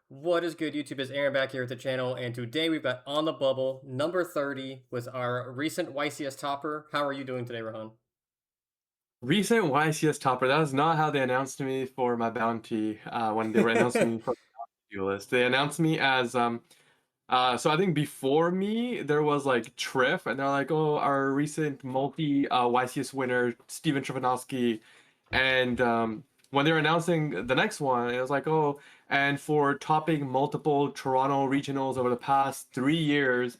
What is good, YouTube? Is Aaron back here at the channel, and today we've got On the Bubble, number 30, with our recent YCS topper. How are you doing today, Rohan? Recent YCS topper. That is not how they announced me for my bounty when they were announcing me for the Duelist. They announced me as so I think before me there was like Triff, and they're like, oh, our recent multi YCS winner Steven Trifanowski, and when they were announcing the next one, it was like, oh, and for topping multiple Toronto regionals over the past 3 years.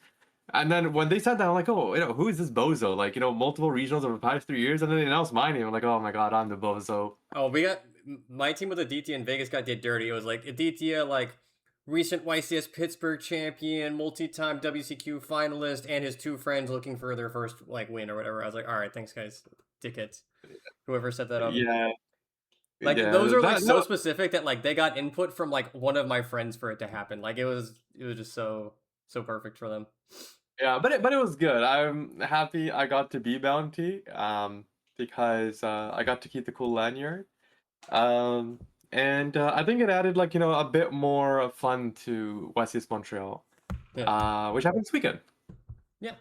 And then when they said that, I'm like, oh, who is this bozo? Like, multiple regionals over the past 3 years, and then they announced my name. I'm like, oh my god, I'm the bozo. Oh, we got my team with Aditya in Vegas got did dirty. It was like Aditya, like recent YCS Pittsburgh champion, multi-time WCQ finalist, and his two friends looking for their first like win or whatever. I was like, all right, thanks guys, dickheads. Whoever set that up. Yeah, Like those yeah, are like that so specific that like they got input from like one of my friends for it to happen. Like it was just so perfect for them. yeah, but it was good. I'm happy I got to be bounty, because I got to keep the cool lanyard, um, and I think it added like a bit more fun to YCS Montreal, Yeah. which happened this weekend. Yeah.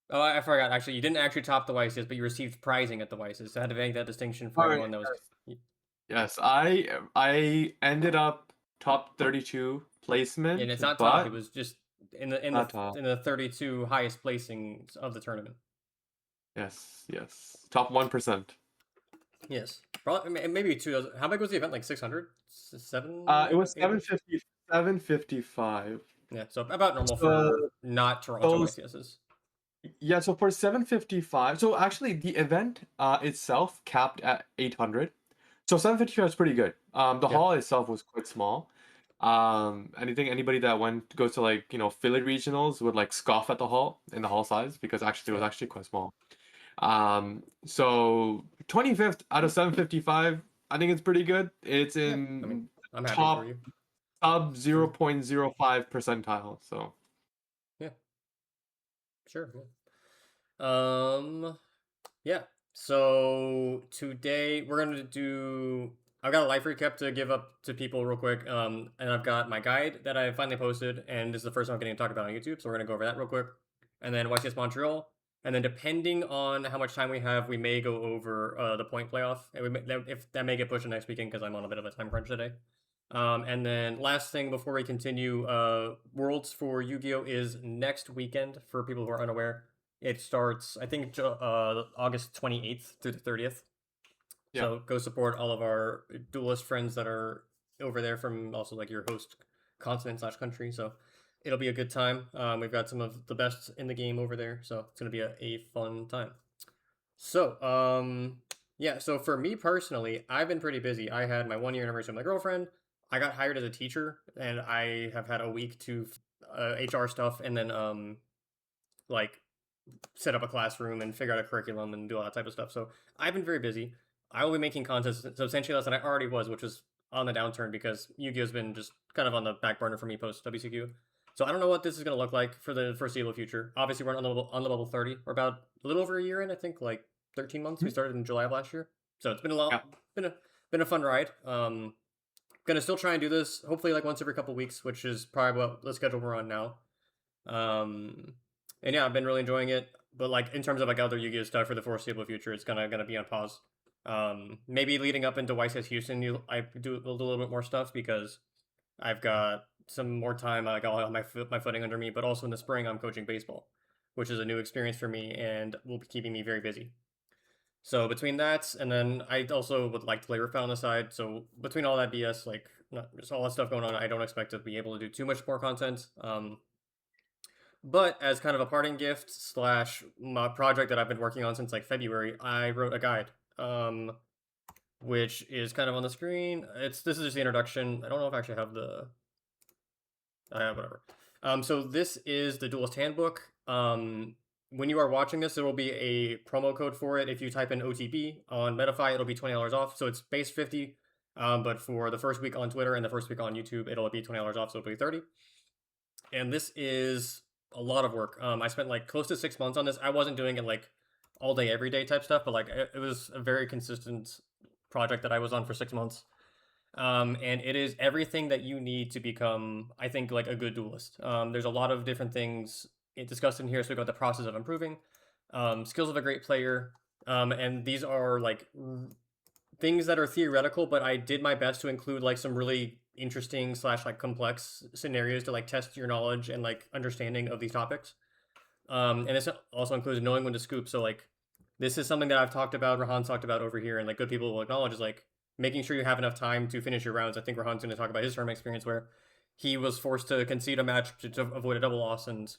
Oh, I forgot. Actually, you didn't actually top the YCS, but you received prizing at the YCS. So I had to make that distinction for All right. everyone that was. Yes, I ended up top 32 And placement, it's not top. It but was just in the in the not top. in the 32 highest placings of the tournament. Yes, yes, top 1%. Yes. Probably maybe two. How big was the event? Like 600, It was 800. 750, 755. Yeah. So about normal for So, not Toronto so YCSs. yeah, so for 755, so actually the event itself capped at 800. So 755 is pretty good. The Yeah. hall itself was quite small. Anything anybody that goes to like, Philly regionals would like scoff at the hall in the hall size because actually it was Yeah. actually quite small. So 25th out of 755, I think it's pretty good. It's Yeah. I mean, in I'm happy for top you. sub For 0.05 percentile. So yeah. Sure. Yeah. Yeah. So today we're gonna do. I've got a life recap to give up to people real quick. And I've got my guide that I finally posted, and this is the first time I'm getting to talk about on YouTube. So we're gonna go over that real quick, and then YCS Montreal, and then depending on how much time we have, we may go over the point playoff, and if that may get pushed to next weekend because I'm on a bit of a time crunch today. And then last thing before we continue, Worlds for Yu-Gi-Oh is next weekend for people who are unaware. It starts, I think, August 28th through the 30th. yeah. So go support all of our duelist friends that are over there from also like your host continent slash country. So it'll be a good time. We've got some of the best in the game over there, so it's gonna be a fun time. So yeah. So for me personally, I've been pretty busy. I had my 1 year anniversary with my girlfriend. I got hired as a teacher, and I have had a week to HR stuff, and then like set up a classroom and figure out a curriculum and do all that type of stuff. So I've been very busy. I will be making content substantially less than I already was, which was on the downturn because Yu-Gi-Oh's been just kind of on the back burner for me post WCQ. So I don't know what this is going to look like for the foreseeable future. Obviously, we're on the level 30. We're about a little over a year in. I think like 13 months. We started in July of last year, so it's been a Yeah. lot. Been a fun ride. Gonna still try and do this. Hopefully, like once every couple weeks, which is probably what the schedule we're on now. Um, and yeah, I've been really enjoying it. But like in terms of like other Yu-Gi-Oh stuff for the foreseeable future, it's gonna be on pause. Maybe leading up into YCS Houston, I do a little bit more stuff because I've got some more time. Like I'll have my footing under me. But also in the spring, I'm coaching baseball, which is a new experience for me and will be keeping me very busy. So between that, and then I also would like to play Riftbound on the side. So between all that BS, like not, just all that stuff going on, I don't expect to be able to do too much more content. But as kind of a parting gift slash my project that I've been working on since like February, I wrote a guide, which is kind of on the screen. This is just the introduction. I don't know if I actually have the whatever. So this is the Duelist Handbook. When you are watching this, there will be a promo code for it. If you type in OTB on Metafy, it'll be $20 off. So it's base 50, but for the first week on Twitter and the first week on YouTube, it'll be $20 off. So it'll be 30. And this is a lot of work. I spent like close to 6 months on this. I wasn't doing it like all day, every day type stuff, but like it was a very consistent project that I was on for 6 months. And it is everything that you need to become, I think, like a good duelist. There's a lot of different things discussed in here. So we got the process of improving, skills of a great player, and these are like things that are theoretical, but I did my best to include like some really interesting slash like complex scenarios to like test your knowledge and like understanding of these topics. And this also includes knowing when to scoop. So like this is something that I've talked about, Rahan's talked about over here, and like good people will acknowledge is like making sure you have enough time to finish your rounds. I think Rahan's going to talk about his tournament experience where he was forced to concede a match to avoid a double loss, and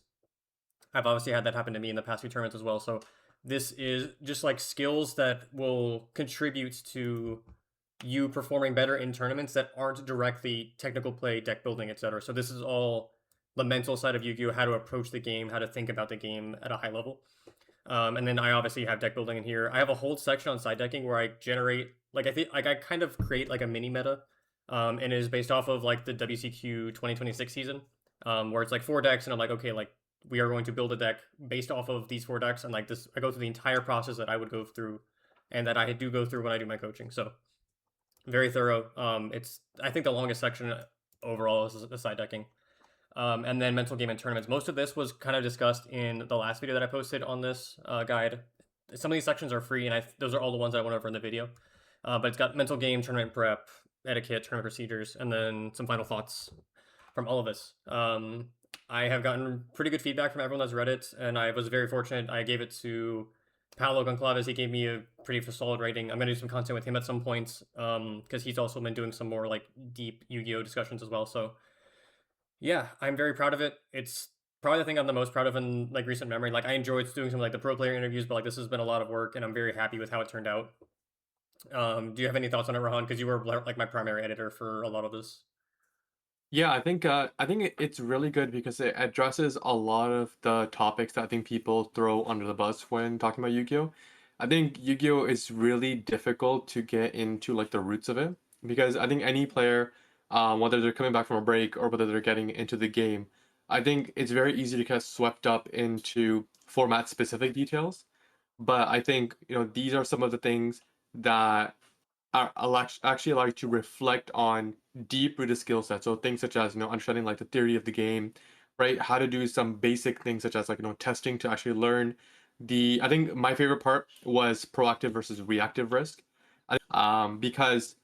I've obviously had that happen to me in the past few tournaments as well. So this is just like skills that will contribute to you performing better in tournaments that aren't directly technical play, deck building, etc. So this is all the mental side of Yu-Gi-Oh, how to approach the game, how to think about the game at a high level. And then I obviously have deck building in here. I have a whole section on side decking where I generate like I think like I kind of create like a mini meta, and it is based off of like the WCQ 2026 season, where it's like 4 decks, and I'm like, okay, like we are going to build a deck based off of these 4 decks, and like this, I go through the entire process that I would go through, and that I do go through when I do my coaching. So very thorough. It's I think the longest section overall is the side decking. And then mental game and tournaments. Most of this was kind of discussed in the last video that I posted on this guide. Some of these sections are free, and those are all the ones that I went over in the video. But it's got mental game, tournament prep, etiquette, tournament procedures, and then some final thoughts from all of us. I have gotten pretty good feedback from everyone that's read it, and I was very fortunate. I gave it to Paolo Goncalves. He gave me a pretty solid rating. I'm going to do some content with him at some points, because he's also been doing some more like deep Yu-Gi-Oh discussions as well. So yeah, I'm very proud of it. It's probably the thing I'm the most proud of in like recent memory. Like I enjoyed doing some like the pro player interviews, but like this has been a lot of work, and I'm very happy with how it turned out. Do you have any thoughts on it, Rahan? Because you were like my primary editor for a lot of this. Yeah, I think it's really good because it addresses a lot of the topics that I think people throw under the bus when talking about Yu-Gi-Oh! I think Yu-Gi-Oh! Is really difficult to get into like the roots of it because I think any player, whether they're coming back from a break or whether they're getting into the game, I think it's very easy to get swept up into format specific details. But I think, these are some of the things that actually allow you to reflect on deep-rooted skill sets. So things such as, understanding like the theory of the game, right? How to do some basic things such as like, testing to actually learn I think my favorite part was proactive versus reactive risk. Because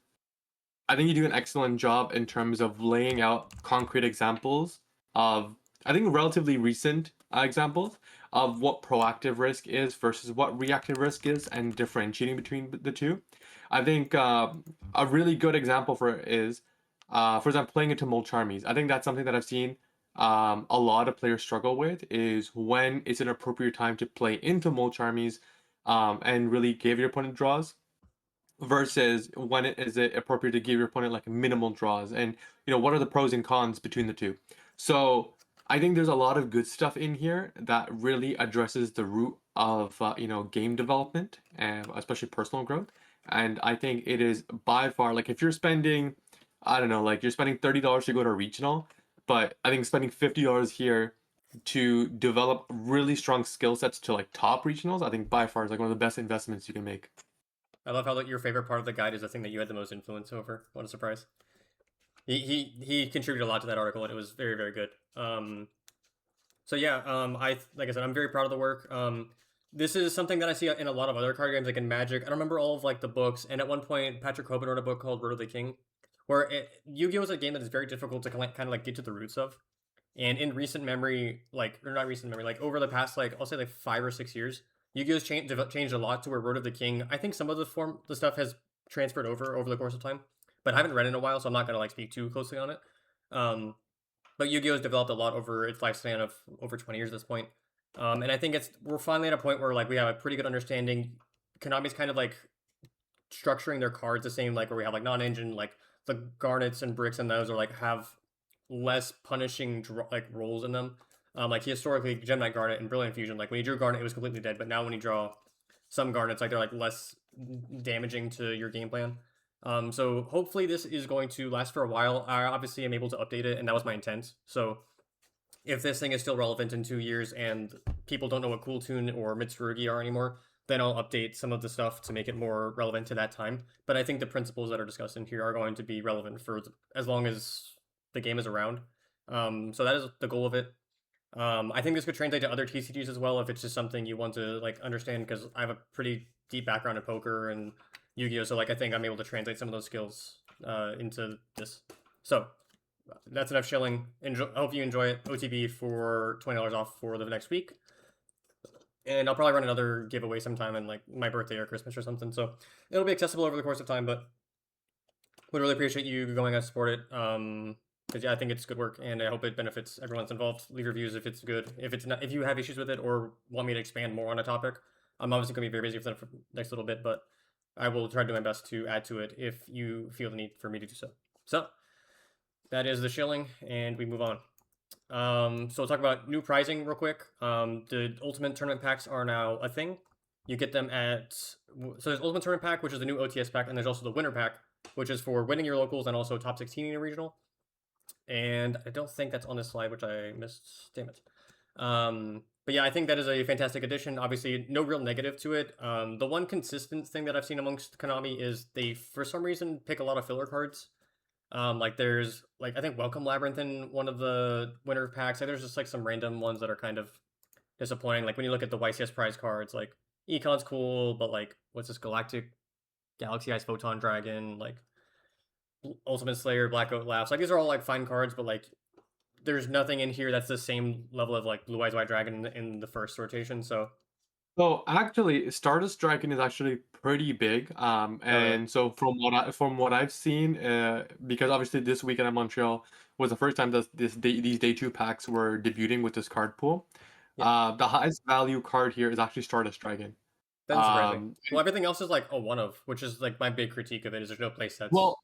I think you do an excellent job in terms of laying out concrete examples of, I think, relatively recent examples of what proactive risk is versus what reactive risk is and differentiating between the two. I think a really good example for it is, for example, playing into Molcharmies. I think that's something that I've seen a lot of players struggle with is when is an appropriate time to play into Molcharmies and really give your opponent draws versus when is it appropriate to give your opponent like minimal draws and what are the pros and cons between the two. So I think there's a lot of good stuff in here that really addresses the root of game development and especially personal growth. And I think it is by far, like, if you're spending, I don't know, like you're spending $30 to go to a regional, but I think spending $50 here to develop really strong skill sets to like top regionals, I think by far is like one of the best investments you can make. I love how like your favorite part of the guide is the thing that you had the most influence over. What a surprise! He contributed a lot to that article, and it was very very good. So yeah, I like I said, I'm very proud of the work. This is something that I see in a lot of other card games, like in Magic. I don't remember all of like the books, and at one point, Patrick Hoban wrote a book called Road of the King, where Yu-Gi-Oh is a game that is very difficult to kind of like get to the roots of. And in recent memory, like or not recent memory, like over the past like I'll say like 5 or 6 years, Yu-Gi-Oh's changed a lot to where Road of the King. I think some of the stuff has transferred over the course of time, but I haven't read it in a while, so I'm not gonna like speak too closely on it. Um, but Yu-Gi-Oh has developed a lot over its lifespan of over 20 years at this point. And I think we're finally at a point where like we have a pretty good understanding. Konami's kind of like structuring their cards the same, like where we have like non-engine, like the garnets and bricks and those are like have less punishing like rolls in them. Like historically, Gem Knight Garnet and Brilliant Fusion, like when you drew Garnet, it was completely dead. But now when you draw some Garnets, like they're like less damaging to your game plan. So hopefully this is going to last for a while. I obviously am able to update it, and that was my intent. So if this thing is still relevant in 2 years and people don't know what Cool Tune or Mitsurugi are anymore, then I'll update some of the stuff to make it more relevant to that time. But I think the principles that are discussed in here are going to be relevant for as long as the game is around. So that is the goal of it. I think this could translate to other TCGs as well if it's just something you want to like understand, because I have a pretty deep background in poker and Yu-Gi-Oh, so like I think I'm able to translate some of those skills into this. So that's enough shilling. I hope you enjoy it. OTB for $20 off for the next week. And I'll probably run another giveaway sometime in like my birthday or Christmas or something. So it'll be accessible over the course of time, but would really appreciate you going out to support it. Because yeah, I think it's good work, and I hope it benefits everyone that's involved. Leave reviews if it's good. If it's not, if you have issues with it or want me to expand more on a topic, I'm obviously going to be very busy for the next little bit, but I will try to do my best to add to it if you feel the need for me to do so. So that is the shilling, and we move on. So we'll talk about new pricing real quick. The Ultimate Tournament packs are now a thing. You get them at so there's Ultimate Tournament pack, which is the new OTS pack, and there's also the Winner pack, which is for winning your locals and also top 16 in your regional. And I don't think that's on this slide, which I missed. Damn it. But yeah, I think that is a fantastic addition. Obviously, no real negative to it. The one consistent thing that I've seen amongst Konami is they, for some reason, pick a lot of filler cards. Like there's like I think Welcome Labyrinth in one of the winner packs. Like there's just like some random ones that are kind of disappointing. Like when you look at the YCS prize cards, like Econ's cool, but like what's this Galactic Galaxy Ice Photon Dragon, like Ultimate Slayer, Black Oat Laughs. Like these are all like fine cards, but like there's nothing in here that's the same level of like Blue Eyes White Dragon in the first rotation. So So actually, Stardust Dragon is actually pretty big. oh really? And so from what I've seen, because obviously this weekend in Montreal was the first time that these day two packs were debuting with this card pool. Yeah, The highest value card here is actually Stardust Dragon. doesn't surprise me. Um, Well, everything else is like a one of, which is like my big critique of it is there's no play sets. well,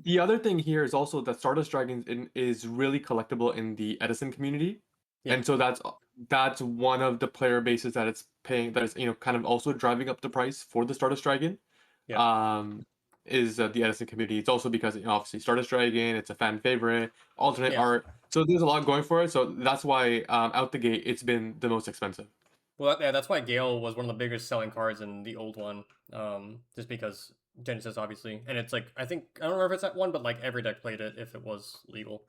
the other thing here is also that Stardust Dragon is really collectible in the Edison community, Yeah, and so that's one of the player bases that it's paying, that is kind of also driving up the price for the Stardust Dragon. yeah, um, is the Edison community. It's also because obviously Stardust Dragon, it's a fan favorite, alternate yeah. art. So there's a lot going for it. So that's why out the gate it's been the most expensive. Well, yeah, that's why Gale was one of the biggest selling cards in the old one. Just because Genesis, obviously, and it's like I think I don't remember if it's that one, but like every deck played it if it was legal.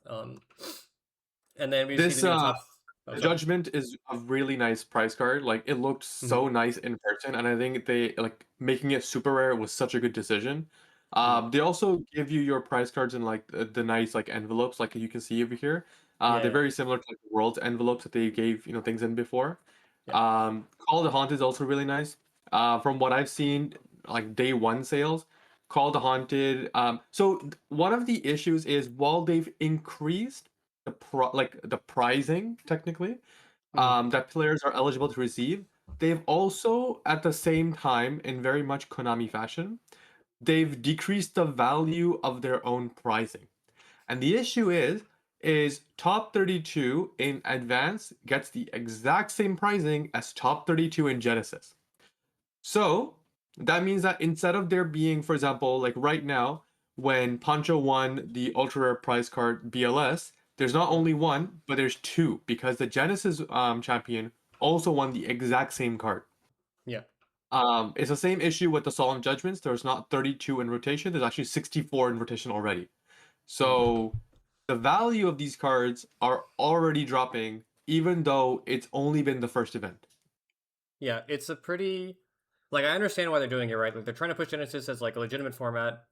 And then we see This the new top. Oh, sorry. Judgment is a really nice price card. Like it looked Mm-hmm, so nice in person, and I think they like making it super rare was such a good decision. mm-hmm. They also give you your price cards in like the nice like envelopes, like you can see over here. Yeah, They're yeah, very similar to like the world's envelopes that they gave things in before. yeah. Call of the Haunted is also really nice. From what I've seen, like day one sales, Call of the Haunted. One of the issues is while they've increased the pricing technically, Mm-hmm. that players are eligible to receive, they've also at the same time, in very much Konami fashion, they've decreased the value of their own pricing. And the issue is top 32 in advance gets the exact same pricing as top 32 in Genesis. So that means that instead of there being, for example, like right now, when Pancho won the ultra rare prize card BLS, there's not Mm-hmm. only one, but there's two because the Genesis champion also won the exact same card. Yeah. It's the same issue with the Solemn Judgments. There's not 32 in rotation. There's actually 64 in rotation already. Mm-hmm. So the value of these cards are already dropping, even though it's only been the first event. Yeah, it's a pretty like I understand why they're doing it, right? Like they're trying to push Genesis as like a legitimate format.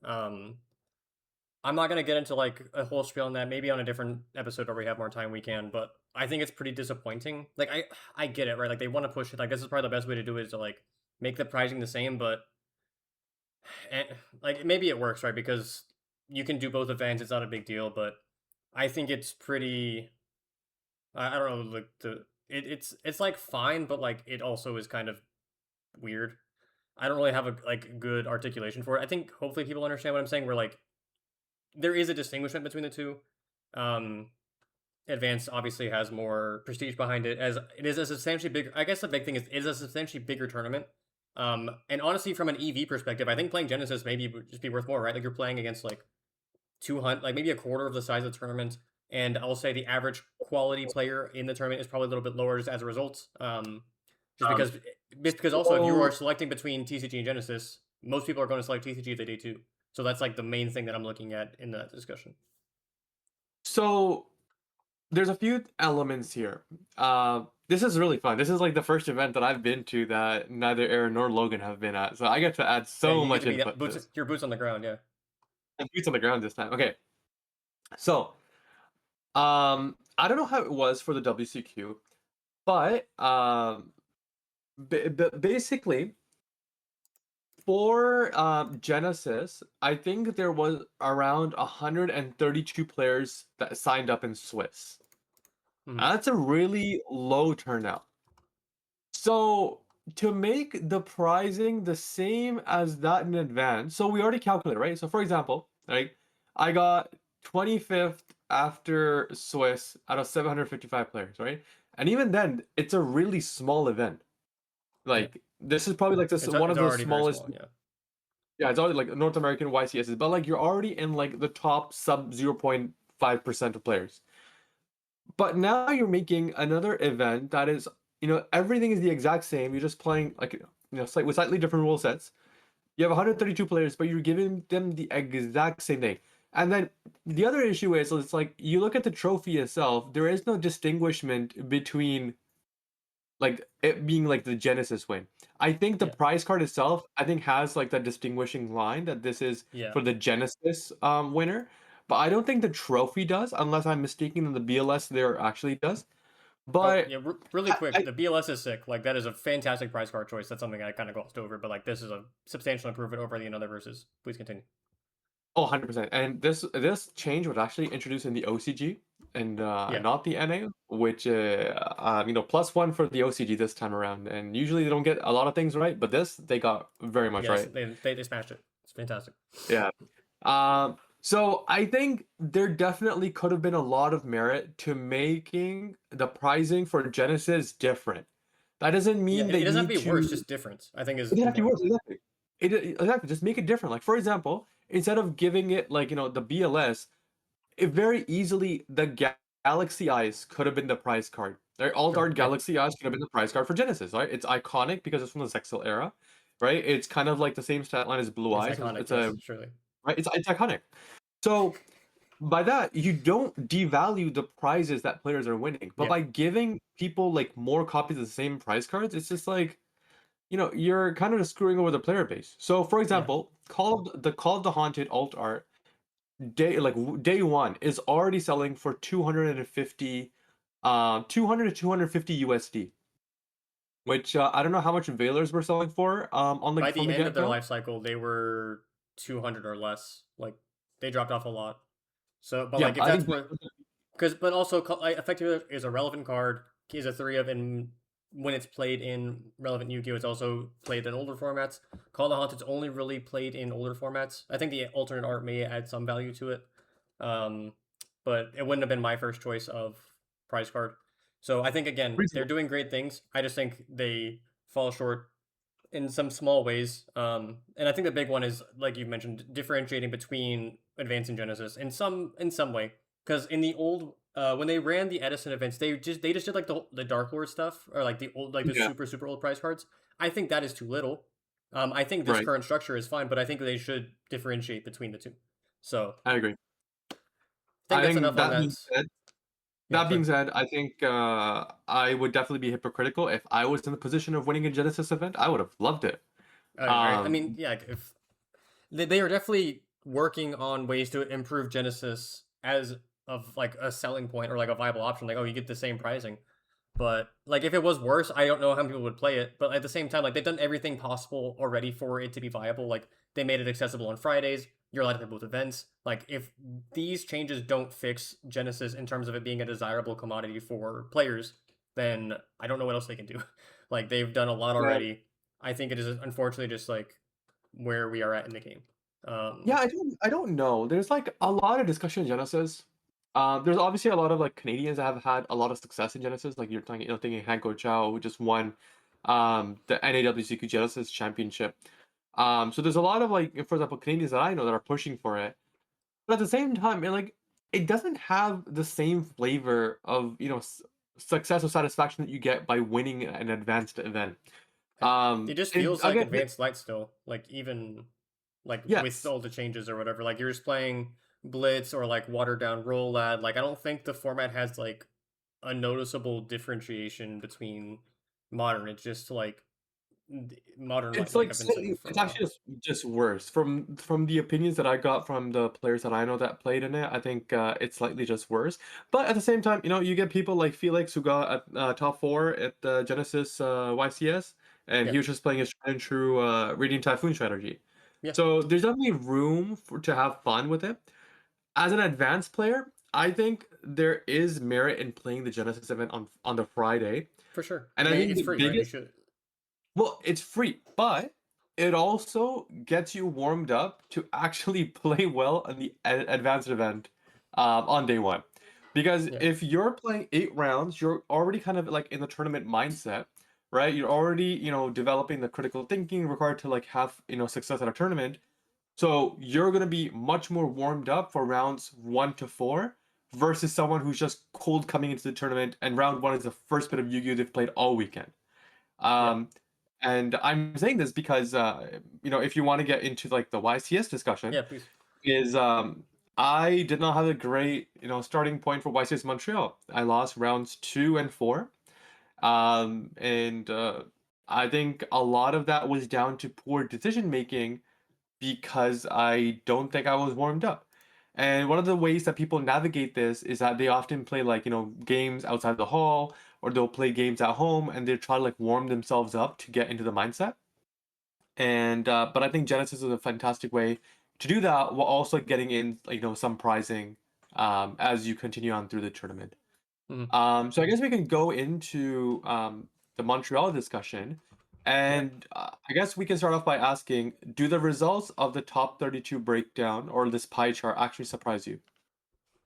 I'm not gonna get into like a whole spiel on that. Maybe on a different episode where we have more time, we can. But I think it's pretty disappointing. Like I get it, right? Like they want to push it. Like this is probably the best way to do it is to like make the pricing the same, but like maybe it works, right? Because you can do both events. It's not a big deal, but I think it's pretty. I don't know. Like it's like fine, but like it also is kind of weird. I don't really have a like good articulation for it. I think hopefully people understand what I'm saying. Where like there is a distinguishment between the two. Um, Advanced obviously has more prestige behind it, as it is a substantially bigger. I guess the big thing is it is a substantially bigger tournament. And honestly, from an EV perspective, I think playing Genesis maybe would just be worth more, right? Like you're playing against like 200, like maybe a quarter of the size of the tournament, and I'll say the average quality player in the tournament is probably a little bit lower just as a result. Just Um, because also if you are so selecting between TCG and Genesis, most people are going to select TCG the day two. So that's like the main thing that I'm looking at in that discussion. so there's a few elements here. This is really fun. This is like the first event that I've been to that neither Aaron nor Logan have been at. So I get to add Yeah, so you get much to be input to this. your boots on the ground. Yeah, And boots on the ground this time. Okay. So, I don't know how it was for the WCQ, but basically for Genesis, I think there was around 132 players that signed up in Swiss. mm-hmm. That's a really low turnout. So to make the pricing the same as that in advance, so we already calculated, right? So for example, right, I got 25th after Swiss out of 755 players, right? And even then, it's a really small event. Yeah, Like this is probably like this one it's of the already very smallest. small. Yeah, Yeah, it's already like North American YCSs, but like you're already in like the top sub 0.5% of players. But now you're making another event that is, everything is the exact same. You're just playing like, with slightly different rule sets. You have 132 players, but you're giving them the exact same thing. And then the other issue is, it's like you look at the trophy itself, there is no distinguishment between like it being like the Genesis win. I think the yeah, prize card itself, I think has like that distinguishing line that this is yeah. for the Genesis winner. But I don't think the trophy does, unless I'm mistaken, and the BLS there actually does. Oh But yeah, really quick. I The BLS is sick. Like that is a fantastic prize card choice. That's something I kind of glossed over, but like this is a substantial improvement over the another versus. Please continue. oh, 100%. And this change was actually introduced in the OCG and Yeah. not the NA, which +1 for the OCG this time around. And usually they don't get a lot of things right, but this they got very much Yes, right. they smashed it. It's fantastic. Yeah. So I think there definitely could have been a lot of merit to making the pricing for Genesis different. That doesn't Yeah, mean it they doesn't have to need be worse, to. just different. I think is It doesn't have to be important. worse, exactly. Exactly, just make it different. Like for example, instead of giving it like the BLS, it very easily the Galaxy Eyes could have been the prize card. Right? Alt Sure. Art Yeah. Galaxy Eyes could have been the prize card for Genesis, right? It's iconic because it's from the Zexal era, right? It's kind of like the same stat line as Blue It's Eyes. iconic. It's a Yes, surely. right. It's iconic. So by that, you don't devalue the prizes that players are winning, but Yeah. by giving people like more copies of the same prize cards, it's just like you're kind of just screwing over the player base. So, for Yeah. example, Call of the Haunted alt art day one is already selling for 250, 200 to 250 USD, which I don't know how much Veilers were selling for on By like from the the end of get their go. life cycle, they were 200 or less. Like they dropped off a lot. So, but Yeah, like if I that's think where, because but also effective is a relevant card. Is a three of in when it's played in relevant Yu-Gi-Oh, it's also played in older formats. Call of the Haunted's only really played in older formats. I think the alternate art may add some value to it, um, but it wouldn't have been my first choice of prize card. So I think again they're reasonable. doing great things. I just think they fall short in some small ways. And I think the big one is, like you mentioned, differentiating between Advance and Genesis in some way. Because in the old, when they ran the Edison events, they just did like the Dark Lord stuff or like the old like the Yeah, super old prize cards. I think that is too little. I think this right. current structure is fine, but I think they should differentiate between the two. So I agree. I think I that's think enough on that that. being said, Yeah, sorry. I think I would definitely be hypocritical if I was in the position of winning a Genesis event. I would have loved it. All right. I mean, Um, yeah, if they are definitely working on ways to improve Genesis as of like a selling point or like a viable option. Like, oh, you get the same pricing. But like, if it was worse, I don't know how many people would play it. But at the same time, like they've done everything possible already for it to be viable. Like they made it accessible on Fridays. You're allowed to play both events. Like if these changes don't fix Genesis in terms of it being a desirable commodity for players, then I don't know what else they can do. Like they've done a lot yeah, already. I think it is unfortunately just like where we are at in the game. yeah, I don't know. There's like a lot of discussion in Genesis. There's obviously a lot of like Canadians that have had a lot of success in Genesis. Like you're talking, thinking Hanko Chow, who just won the NAWCQ Genesis Championship. So there's a lot of like, for example, Canadians that I know that are pushing for it. But at the same time, it doesn't have the same flavor of success or satisfaction that you get by winning an advanced event. It just And feels like again, Advanced Light still, like even like with yes, all the changes or whatever. Like you're just playing Blitz or like watered down Roll Lad. Like I don't think the format has like a noticeable differentiation between modern. It's just like modern it's like like I've been saying for a it's while. actually just worse from the opinions that I got from the players that I know that played in it. I think it's slightly just worse. But at the same time, you get people like Felix who got top four at the Genesis YCS, and Yeah, he was just playing his tried and true Radiant Typhoon strategy. yeah, So there's definitely room to have fun with it. As an advanced player, I think there is merit in playing the Genesis event on the Friday. for sure. And I I mean, think it's the free, right? You biggest should. well, it's free, but it also gets you warmed up to actually play well on the advanced event on day one. Because Yeah, if you're playing 8 rounds, you're already kind of like in the tournament mindset, right? You're already, developing the critical thinking required to like have, success at a tournament. So you're gonna be much more warmed up for rounds 1 to 4 versus someone who's just cold coming into the tournament and round one is the first bit of Yu-Gi-Oh! They've played all weekend. yeah, Um, and I'm saying this because if you want to get into like the YCS discussion, yeah. Please. is I did not have a great starting point for YCS Montreal. I lost rounds 2 and 4, and I think a lot of that was down to poor decision making because I don't think I was warmed up. And one of the ways that people navigate this is that they often play like, games outside the hall or they'll play games at home and they try to like warm themselves up to get into the mindset. And but I think Genesis is a fantastic way to do that while also getting in some prizing as you continue on through the tournament. Mhm. So I guess we can go into the Montreal discussion. Yeah. And I guess we can start off by asking, do the results of the top 32 breakdown or this pie chart actually surprise you?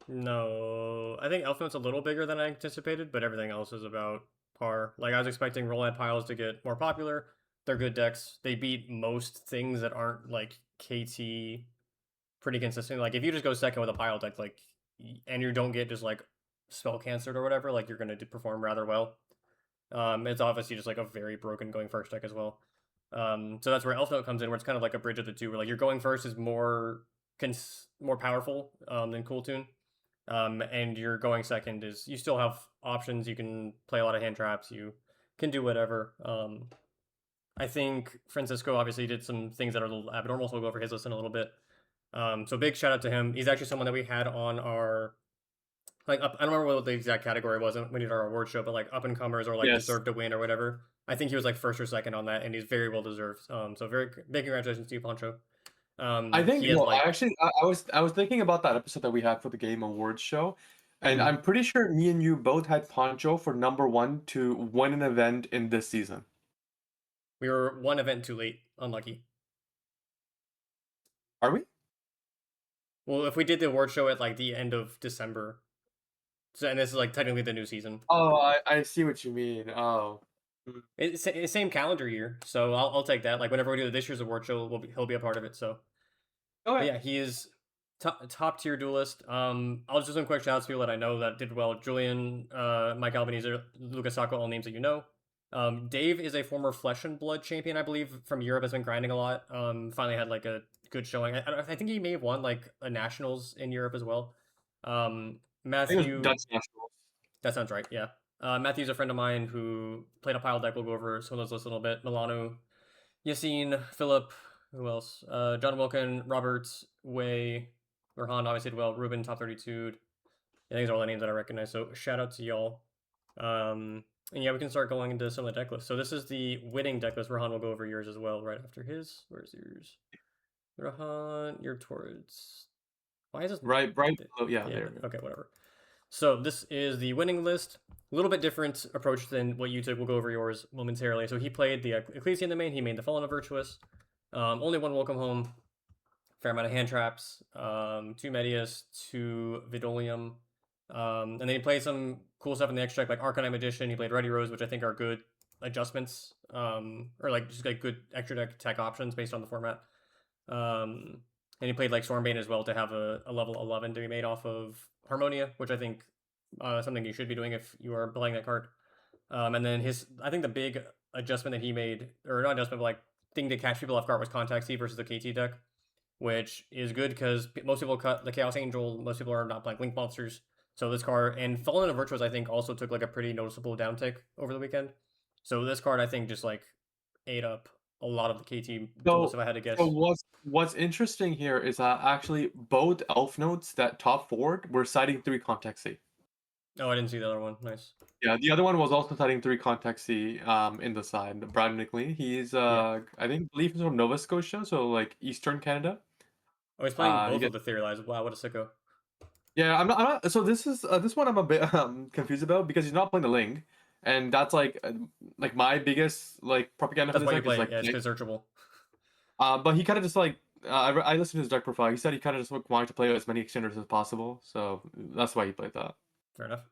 No, I think Elfmont's a little bigger than I anticipated, but everything else is about par. Like I was expecting Roland Piles to get more popular. They're good decks. They beat most things that aren't like KT pretty consistently. Like if you just go second with a pile deck, like and you don't get just like spell canceled or whatever, like you're gonna perform rather well. It's obviously just like a very broken going first deck as well. So that's where Elf Note comes in, where it's kind of like a bridge of the two, where like your going first is more powerful than Cool Tune. And your going second is you still have options. You can play a lot of hand traps. You can do whatever. I think Francisco obviously did some things that are a little abnormal, so we'll go over his list in a little bit. So big shout out to him. He's actually someone that we had on our like up. I don't remember what the exact category was when we did our award show, but like up and comers or like Yes. deserve to win or whatever. I think he was like first or second on that, and he's very well deserved. So very big congratulations to you, Poncho. I think He has I like actually I was thinking about that episode that we had for the Game Awards show, and mhm. I'm pretty sure me and you both had Poncho for number one to win an event in this season. We were one event too late. Unlucky. Are we? Well, if we did the award show at like the end of December, so and this is like technically the new season. Oh, I see what you mean. Oh. Mm. It's same calendar year, so I'll take that. Like whenever we do this year's award show, he'll be a part of it. So, but Okay. yeah, he is top tier duelist. I'll just do some quick shout outs to people that I know that did well. Julian, Mike Albanese, Lucas Sacco, all names that you know. Dave is a former Flesh and Blood champion, I believe, from Europe. Has been grinding a lot. Finally had like a good showing. I think he may have won like a nationals in Europe as well. I think it was Matthew, Dutch Nationals. that sounds right. Yeah. Matthew's a friend of mine who played a pile deck. We'll go over some of those lists a little bit. Milano, Yassine, Philip, who else? John Wilkin, Roberts, Way, Rahan obviously did well. Ruben, top 32. I think these are all the names that I recognize. So shout out to y'all. And yeah, we can start going into some of the deck lists. So this is the winning deck list. Rahan will go over yours as well right after his. Where's yours? Rahan, you're towards. Why is this? Right. Oh, yeah, Yeah, there. okay, whatever. So this is the winning list. A little bit different approach than what you took. We'll go over yours momentarily. So he played the Ecclesia in the main. He made the Fallen of Virtuous. Only one Welcome Home. Fair amount of hand traps. Two Medius, two Vidolium. And then he played some cool stuff in the extra deck, like Arcanine Magician. He played Ready Rose, which I think are good adjustments. Or like just like good extra deck tech options based on the format. Um, and he played like Stormbane as well to have a level 11 to be made off of Harmonia, which I think something you should be doing if you are playing that card. And then I think the big adjustment that he made, or not adjustment, but like thing to catch people off guard was Contact C versus the KT deck, which is good because most people cut the Chaos Angel. Most people are not playing Link monsters. So this card and Fallen of Virtuos, I think, also took like a pretty noticeable downtick over the weekend. So this card, I think, just like ate up a lot of the KT duelists, So, if I had to so guess. what's interesting here is that actually both elf notes that top forward were citing 3 context C. Oh, I didn't see the other one. Nice. Yeah, the other one was also citing 3 context C in the side. Brad Nickley. He's Yeah. I think believe he's from Nova Scotia, so like Eastern Canada. Oh, he's playing You both get of the Theory Lies. Wow, what a sicko. Yeah, I'm not so this one I'm a bit confused about because he's not playing the Ling, and that's like my biggest like propaganda for That's this why you deck is play it. like Yeah, it's Ling. because searchable. But he kind of just like I listened to his deck profile. He said he kind of just wanted to play as many extenders as possible, so that's why he played that. Fair enough.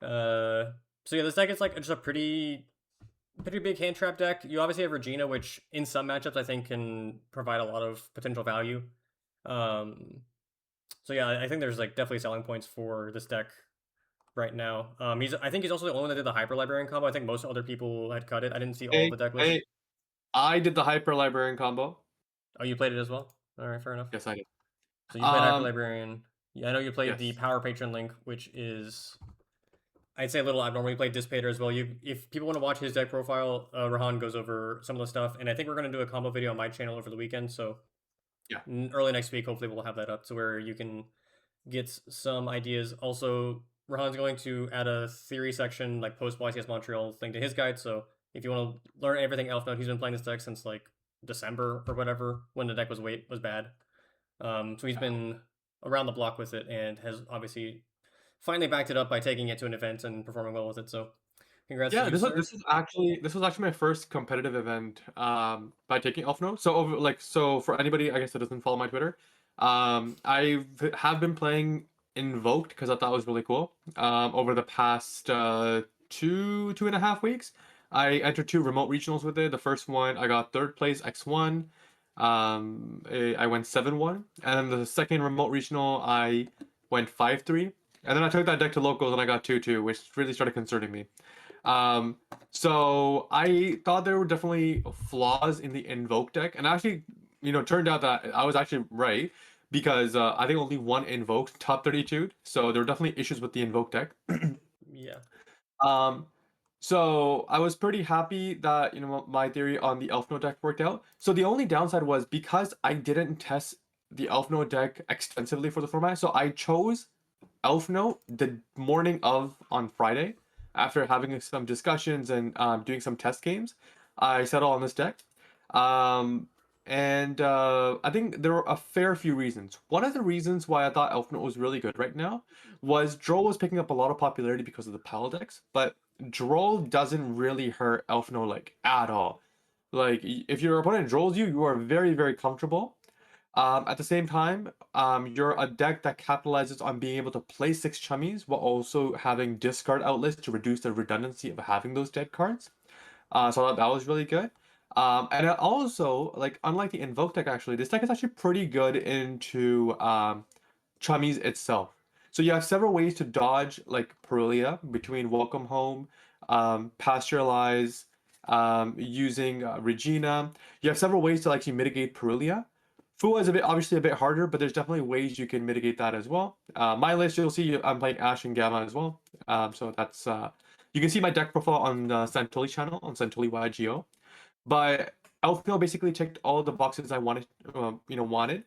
So yeah, this deck is like just a pretty big hand trap deck. You obviously have Regina, which in some matchups I think can provide a lot of potential value. Um, so yeah, I think there's like definitely selling points for this deck right now. I think he's also the only one that did the Hyper Librarian combo. I think most other people had cut it. I didn't see all of Hey, the deck list. hey, I did the Hyper Librarian combo. Oh, you played it as well. All right, fair enough. Yes, I did. So you played Hyper Um, Librarian. Yeah, I know you played the yes. Power Patron Link, which is I'd say a little abnormal. You played Dissipator as well. If people want to watch his deck profile, Rahan goes over some of the stuff, and I think we're gonna do a combo video on my channel over the weekend. So Yeah. early next week, hopefully we'll have that up to where you can get some ideas. Also, Rahan's going to add a theory section like post YCS Montreal thing to his guide. So if you want to learn everything Elf Note, he's been playing this deck since like December or whatever when the deck was bad. So he's been around the block with it and has obviously finally backed it up by taking it to an event and performing well with it. So congrats to Yeah, you, sir. this was actually my first competitive event by taking Elf Note. So so for anybody I guess that doesn't follow my Twitter, I have been playing Invoked because I thought it was really cool. Over the past 2.5 weeks, I entered 2 remote regionals with it. The first one I got third place X1. I went 7-1, and then the second remote regional I went 5-3, and then I took that deck to locals and I got 2-2, which really started concerning me. Um, so I thought there were definitely flaws in the Invoke deck, and actually, turned out that I was actually right because I think only one Invoke top 32, so there were definitely issues with the Invoke deck. Yeah. Um, so I was pretty happy that my theory on the Elf Node deck worked out. So the only downside was because I didn't test the Elf Node deck extensively for the format, so I chose Elf Note the morning of on Friday, after having some discussions and doing some test games. I settled on this deck. Um, and I think there were a fair few reasons. One of the reasons why I thought Elf Note was really good right now was Droll was picking up a lot of popularity because of the Pal decks, but Droll doesn't really hurt Elf Note like at all. Like if your opponent drolls you, you are very, very comfortable. At the same time, you're a deck that capitalizes on being able to play 6 chummies while also having discard outlets to reduce the redundancy of having those dead cards. So I thought that was really good. And it also, like, unlike the Invoke deck, actually, this deck is actually pretty good into chummies itself. So you have several ways to dodge, like, Perulia between Welcome Home, Pasteurize, using Regina. You have several ways to actually mitigate Perulia. Fua is obviously a bit harder, but there's definitely ways you can mitigate that as well. My list, you'll see I'm playing Ash and Gamma as well. So that's you can see my deck profile on the Santoli channel on Santoli YGO. But Elfmill basically checked all the boxes I wanted.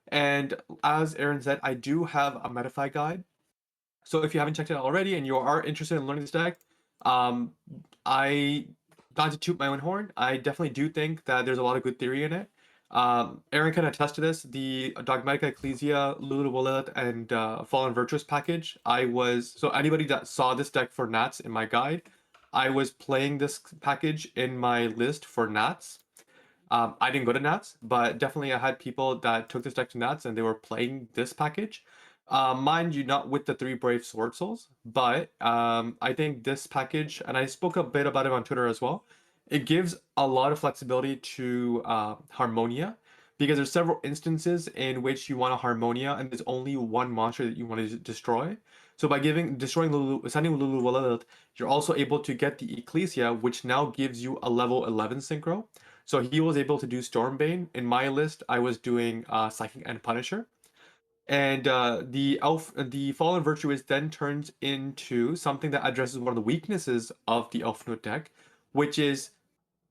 And as Aaron said, I do have a Metafy guide. So if you haven't checked it out already and you are interested in learning this deck, um, I not to toot my own horn, I definitely do think that there's a lot of good theory in it. Aaron can attest to this. The Dogmatic Ecclesia, Lulu Willith, and Fallen Virtuous package. So anybody that saw this deck for Nats in my guide, I was playing this package in my list for Nats. I didn't go to Nats, but definitely I had people that took this deck to Nats and they were playing this package. Mind you, not with the 3 Brave Sword Souls, but I think this package, and I spoke a bit about it on Twitter as well, it gives a lot of flexibility to Harmonia, because there's several instances in which you want a Harmonia and there's only one monster that you want to destroy. So by destroying sending Lulu, you're also able to get the Ecclesia, which now gives you a level 11 synchro. So he was able to do Stormbane. In my list, I was doing Psychic and Punisher. And the Fallen Virtuous then turns into something that addresses one of the weaknesses of the Elf Note deck, which is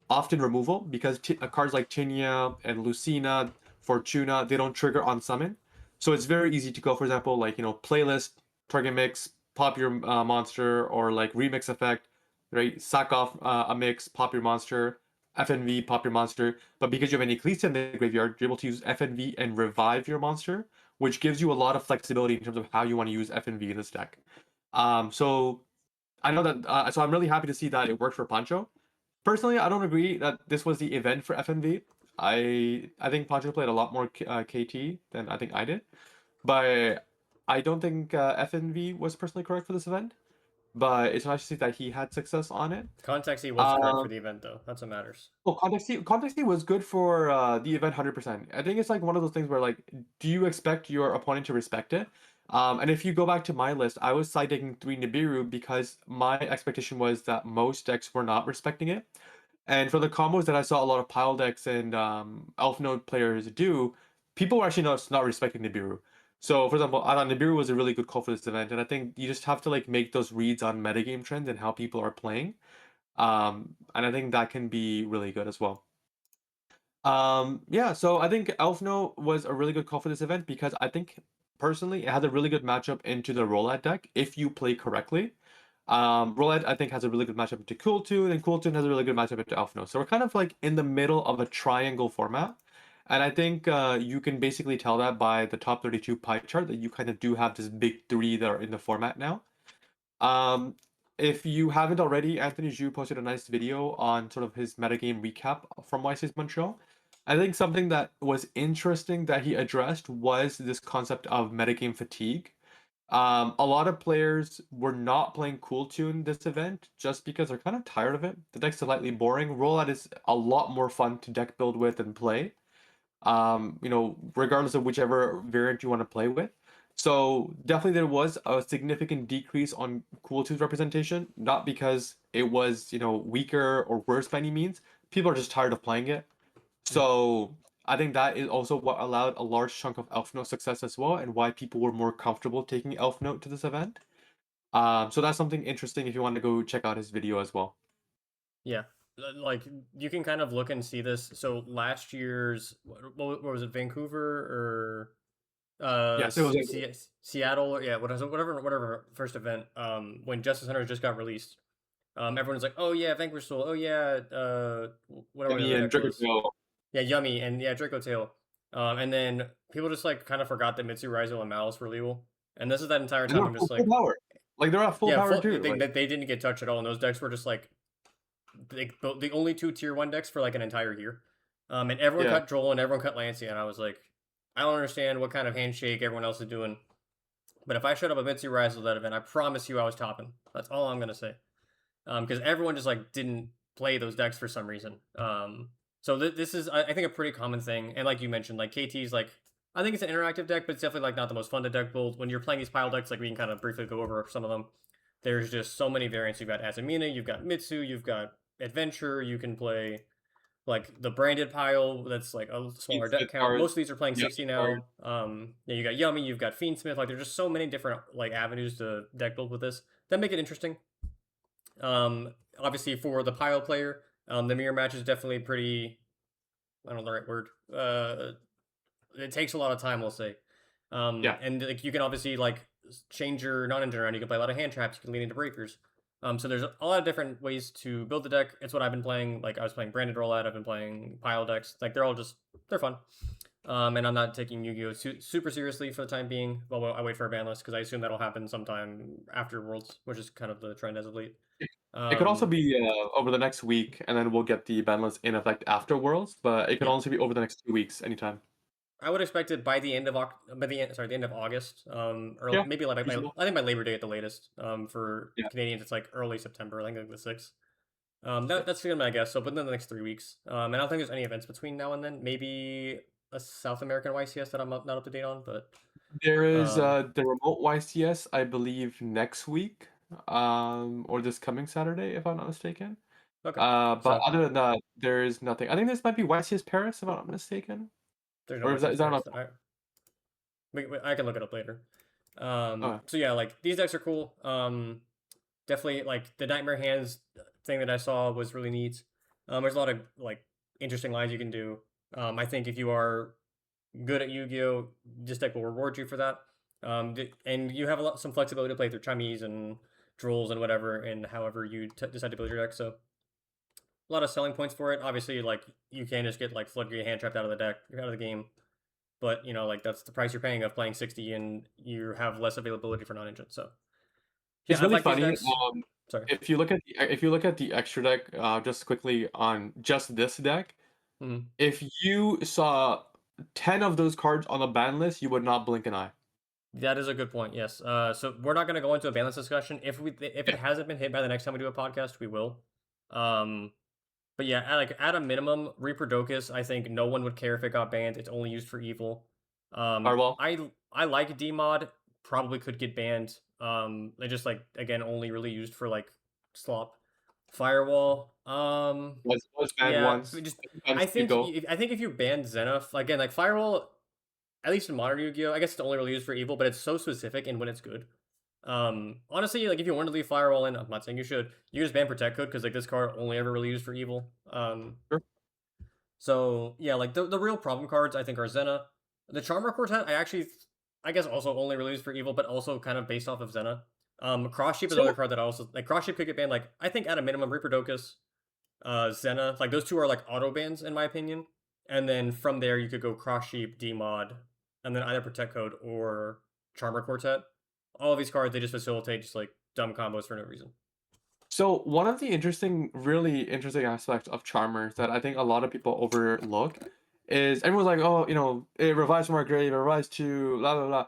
often removal because cards like Tinia and Lucina, Fortuna, they don't trigger on summon. So it's very easy to go, for example, like, playlist, target mix, pop your monster, or like remix effect, right? Sack off a mix, pop your monster, FNV, pop your monster. But because you have an Ecclesia in the graveyard, you're able to use FNV and revive your monster, which gives you a lot of flexibility in terms of how you want to use FNV in this deck. So I know that, so I'm really happy to see that it worked for Pancho. Personally, I don't agree that this was the event for FNV. I think Pancho played a lot more KT than I think I did, but I don't think FNV was personally correct for this event. But it's nice to see that he had success on it. Context, he was correct for Um, the event, though. That's what matters. well, Context was good for the event 100%. I think it's like one of those things where, like, do you expect your opponent to respect it? And if you go back to my list, I was side decking 3 Nibiru because my expectation was that most decks were not respecting it. And for the combos that I saw a lot of pile decks and Elf Node players do, people were actually not respecting Nibiru. So, for example, I thought Nibiru was a really good call for this event, and I think you just have to like make those reads on metagame trends and how people are playing. And I think that can be really good as well. Yeah, so I think Elf Node was a really good call for this event because I think personally it has a really good matchup into the Rolad deck if you play correctly. Roulette, I think, has a really good matchup into Cool Tune, and Cool Tune has a really good matchup into Elfno. So we're kind of like in the middle of a triangle format. And I think you can basically tell that by the top 32 pie chart that you kind of do have this big three that are in the format now. Um, if you haven't already, Anthony Zhu posted a nice video on sort of his metagame recap from YCS Montreal. I think something that was interesting that he addressed was this concept of metagame fatigue. A lot of players were not playing Cool Tune this event just because they're kind of tired of it. The deck's slightly boring. Rollout is a lot more fun to deck build with and play. Regardless of whichever variant you want to play with. So definitely there was a significant decrease on Cool Tune's representation, not because it was, weaker or worse by any means. People are just tired of playing it. Mm. So I think that is also what allowed a large chunk of Elf Note success as well, and why people were more comfortable taking Elf Note to this event. So that's something interesting if you want to go check out his video as well. Yeah. Like, you can kind of look and see this. So last year's, what was it, Vancouver or Yes, it was. Seattle? Or, yeah, whatever first event. When Justice Hunter just got released, everyone's like, oh yeah, Vanquish Soul. Oh yeah, whatever the Me other and deck Draco was. Tail. Yeah, Yummy and yeah, Draco Tail. And then people just like kind of forgot that Mitsu Raizo and Malice were legal. And this is that entire And they're time I'm at just full like, power. Like they're at full yeah, power full, too. Like they didn't get touched at all, and those decks were just like the only two tier one decks for like an entire year. And everyone yeah. cut Droll and everyone cut Lancey, and I was like, I don't understand what kind of handshake everyone else is doing. But if I showed up at Mitsu Rise that event, I promise you I was topping. That's all I'm gonna say. Because everyone just like didn't play those decks for some reason. So this is I think a pretty common thing. And like you mentioned, like KT's like I think it's an interactive deck, but it's definitely like not the most fun to deck build. When you're playing these pile decks, like we can kind of briefly go over some of them. There's just so many variants. You've got Azumina, you've got Mitsu, you've got Adventure. You can play like the branded pile that's like a smaller deck It's count. hard. Most of these are playing Yeah, 60 it's hard. now. Yeah, you got Yummy, you've got Fiendsmith. Like there's just so many different like avenues to deck build with this that make it interesting. Obviously for the pile player, the mirror match is definitely pretty. I don't know the right word. It takes a lot of time, we'll say. Yeah. And like you can obviously like change your non-engine around. You can play a lot of hand traps. You can lean into breakers. So there's a lot of different ways to build the deck. It's what I've been playing. Like I was playing branded rollout. I've been playing pile decks. Like they're fun. And I'm not taking Yu-Gi-Oh super seriously for the time being. Well, I wait for a ban list because I assume that'll happen sometime after Worlds, which is kind of the trend as of late. It could also Um, be over the next week, and then we'll get the ban list in effect after Worlds. But it can yeah, also be over the next 2 weeks, anytime. I would expect it by the end of the end of August, or Yeah, maybe like reasonable. I think by Labor Day at the latest. For Yeah. Canadians, it's like early September. I think like the 6th. That's gonna be my guess. So within the next 3 weeks. And I don't think there's any events between now and then. Maybe a South American YCS that I'm not up to date on, but There is Um, the remote YCS, I believe, next week, or this coming Saturday, if I'm not mistaken. okay, But so other than that, there is nothing. I think this might be YCS Paris, if I'm not mistaken. there's no Or YCS is that Paris not? that I can look it up later. Oh, So yeah, like these decks are cool. Definitely like the Nightmare Hands thing that I saw was really neat. There's a lot of like interesting lines you can do. I think if you are good at Yu-Gi-Oh, this deck will reward you for that. And you have some flexibility to play through Chimes and Drools and whatever, and however you decide to build your deck. So a lot of selling points for it. Obviously, like you can just get like Floodgate hand trapped out of the deck, out of the game. But like that's the price you're paying of playing 60, and you have less availability for non-engine. So it's yeah, I really like these funny. decks. Sorry. If you look at the extra deck, just quickly on just this deck, Mhm. if you saw 10 of those cards on the ban list, you would not blink an eye. That is a good point. Yes. So we're not going to go into a balance discussion. If it Yeah. hasn't been hit by the next time we do a podcast, we will. Um, but yeah, at a minimum, Reaper I think no one would care if it got banned. It's only used for evil. Firewall. I like Dmod. Probably could get banned. They just like again only really used for like slop. Firewall. Was banned Yeah, once. Banned ago. I think if you ban Zenith again, like Firewall, at least in modern Yu-Gi-Oh, I guess it's only really used for evil, but it's so specific in when it's good. Honestly, like if you want to leave Firewall in, I'm not saying you should. You just ban Protect Code because like this card only ever really used for evil. Sure. So yeah, like the real problem cards I think are Zena, the Charmer Quartet. I guess also only really used for evil, but also kind of based off of Zena. Cross Sheep is another So, card that I also like. Cross Sheep could get banned. Like I think at a minimum, Reaper Zena, like those two are like auto bans in my opinion. And then from there you could go Cross Sheep, Demod, and then either Protect Code or Charmer Quartet. All of these cards they just facilitate just like dumb combos for no reason. so one of the really interesting aspects of Charmers that I think a lot of people overlook is everyone's like, oh, it revives from our grave, it revives to blah blah blah.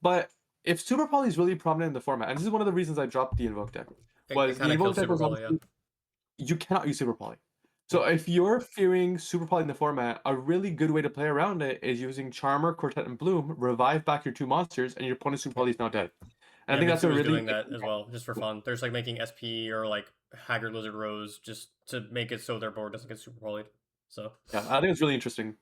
But if Super Poly is really prominent in the format, and this is one of the reasons I dropped the Invoke deck, It was the kind of Invoke kills deck Super was Poly, yeah. obviously you cannot use Super Poly. Yeah. So if you're fearing Super Poly in the format, a really good way to play around it is using Charmer, Quartet, and Bloom, revive back your two monsters, and your opponent's Super Yeah. Poly is now dead. And I Yeah, think that's a Mitsuru's really doing that as well, just for fun. There's like making SP or like Haggard Lizard Rose just to make it so their board doesn't get super polyed. So yeah, I think it's really interesting.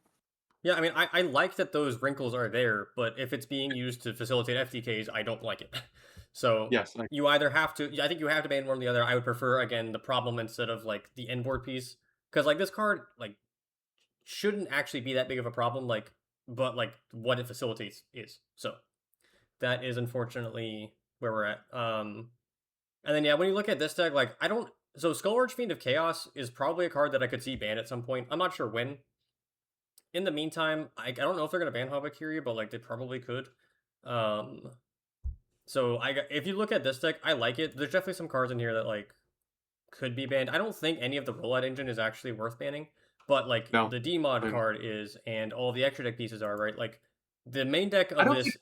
yeah, I mean, I like that those wrinkles are there, but if it's being used to facilitate FTKs, I don't like it. So Yes, like you either have to, I think you have to ban one or the other. I would prefer again the problem instead of like the end board piece, because like this card like shouldn't actually be that big of a problem. Like, but like what it facilitates is. So that is unfortunately where we're at. And then yeah, when you look at this deck, like I don't. So Skullwarch Fiend of Chaos is probably a card that I could see banned at some point. I'm not sure when. In the meantime, I don't know if they're gonna ban Habakiri, but like they probably could. Um, so if you look at this deck, I like it. There's definitely some cards in here that like could be banned. I don't think any of the rollout engine is actually worth banning, but like no. the DMod I card is, and all the extra deck pieces are right. Like the main deck I of don't think this,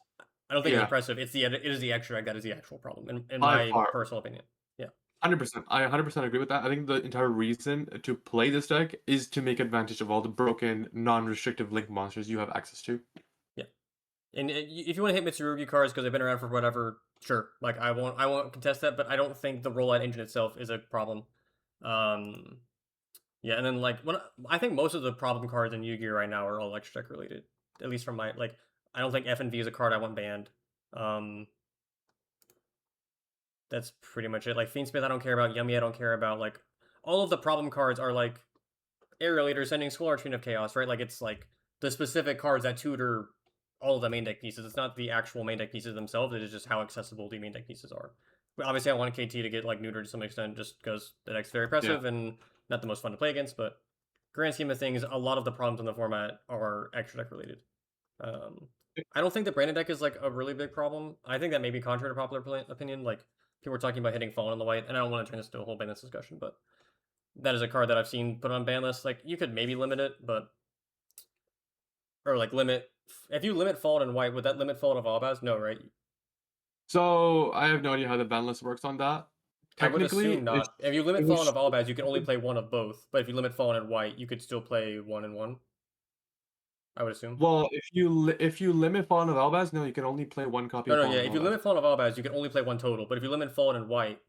I don't think is yeah, impressive. It is the extra deck that is the actual problem, in by my far. personal opinion. Yeah. 100%. I 100% agree with that. I think the entire reason to play this deck is to make advantage of all the broken, non-restrictive link monsters you have access to. Yeah. And if you want to hit Mitsurugi cards because they've been around for whatever, sure. Like I won't contest that, but I don't think the rollout engine itself is a problem. Um, yeah, and then like when I think most of the problem cards in Yu-Gi-Oh right now are all extra deck related. At least from my like, I don't think FNV is a card I want banned. Um, that's pretty much it. Like Fiendsmith, I don't care about. Yummy, I don't care about. Like all of the problem cards are like Aerial Leader sending Skull Archfiend of Chaos, right? Like it's like the specific cards that tutor all of the main deck pieces. It's not the actual main deck pieces themselves. It is just how accessible the main deck pieces are. But obviously, I want KT to get like neutered to some extent, just because the deck's very Yeah. impressive and not the most fun to play against. But grand scheme of things, a lot of the problems in the format are extra deck related. Um, I don't think the Brandon deck is like a really big problem. I think that may be contrary to popular opinion. Like people were talking about hitting Fallen on the white, and I don't want to turn this into a whole balance discussion, but that is a card that I've seen put on ban lists. Like you could maybe limit it, but or like limit if you limit Fallen and White, would that limit Fallen of Albaz? No, right? So I have no idea how the ban list works on that. I would assume Technically, not. If you limit Fallen of it's Albaz, you can only play one of both. But if you limit Fallen and White, you could still play one and one. I would assume. Well, if you limit Fallen of Albaz, no, you can only play one copy No, of no, yeah. Fallen of If you Albaz. limit Fallen of Albaz, you can only play one total. But if you limit Fallen and White,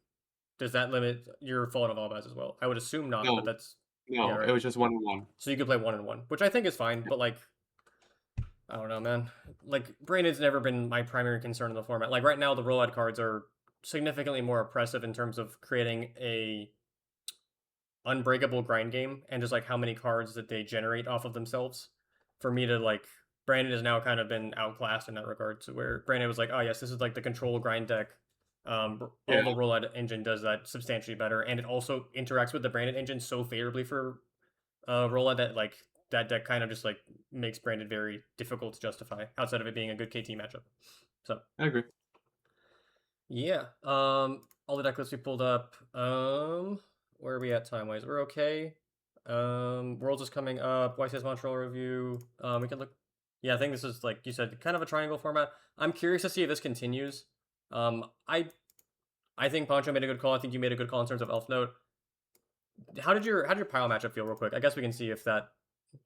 does that limit your Fallen of Albaz as well? I would assume not, but No, that's yeah, no, it right. was just 1-1. So you could play 1 and 1, which I think is fine. But like, I don't know, man. Like, Brained's never been my primary concern in the format. Like right now, the roll cards are significantly more oppressive in terms of creating a unbreakable grind game and just like how many cards that they generate off of themselves. For me to like, Brandon has now kind of been outclassed in that regard, to where Brandon was like, oh yes, this is like the control grind deck. Yeah, Elva Rollout engine does that substantially better, and it also interacts with the Brandon engine so favorably for Rollout that like that deck kind of just like makes Brandon very difficult to justify outside of it being a good KT matchup. So I agree. yeah, all the deck lists we pulled up. Where are we at time wise? We're okay. Worlds is coming up. YCS Montreal review. We can look. Yeah, I think this is like you said, kind of a triangle format. I'm curious to see if this continues. Um, I I think Poncho made a good call. I think you made a good call in terms of Elf Note. How did your pile matchup feel real quick? I guess we can see if that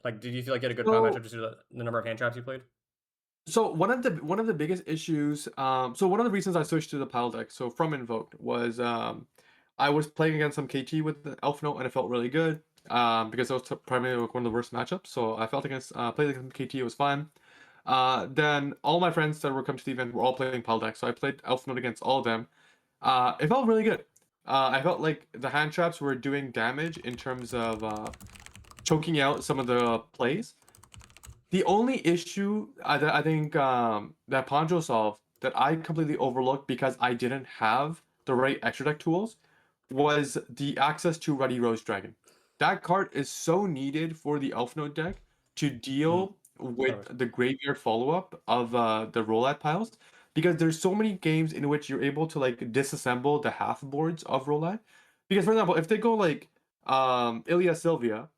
like did you feel like you had a good pile So matchup just due to the number of hand traps you played? So one of the biggest issues, so one of the reasons I switched to the pile deck, so from Invoked, was I was playing against some KT with the Elf Note and it felt really good because that was primarily like one of the worst matchups. So I felt against played against KT, it was fine. Then all my friends that were coming to the event were all playing pile deck, so I played Elf Note against all of them. It felt really good. I felt like the hand traps were doing damage in terms of choking out some of the plays. The only issue that I think that Poncho solved that I completely overlooked because I didn't have the right extra deck tools was the access to Ruddy Rose Dragon. That card is so needed for the Elf Node deck to Mm, deal with totally. the graveyard follow-up of the roulette piles because there's so many games in which you're able to like disassemble the half boards of roulette. Because for example, if they go like Ilya Sylvia,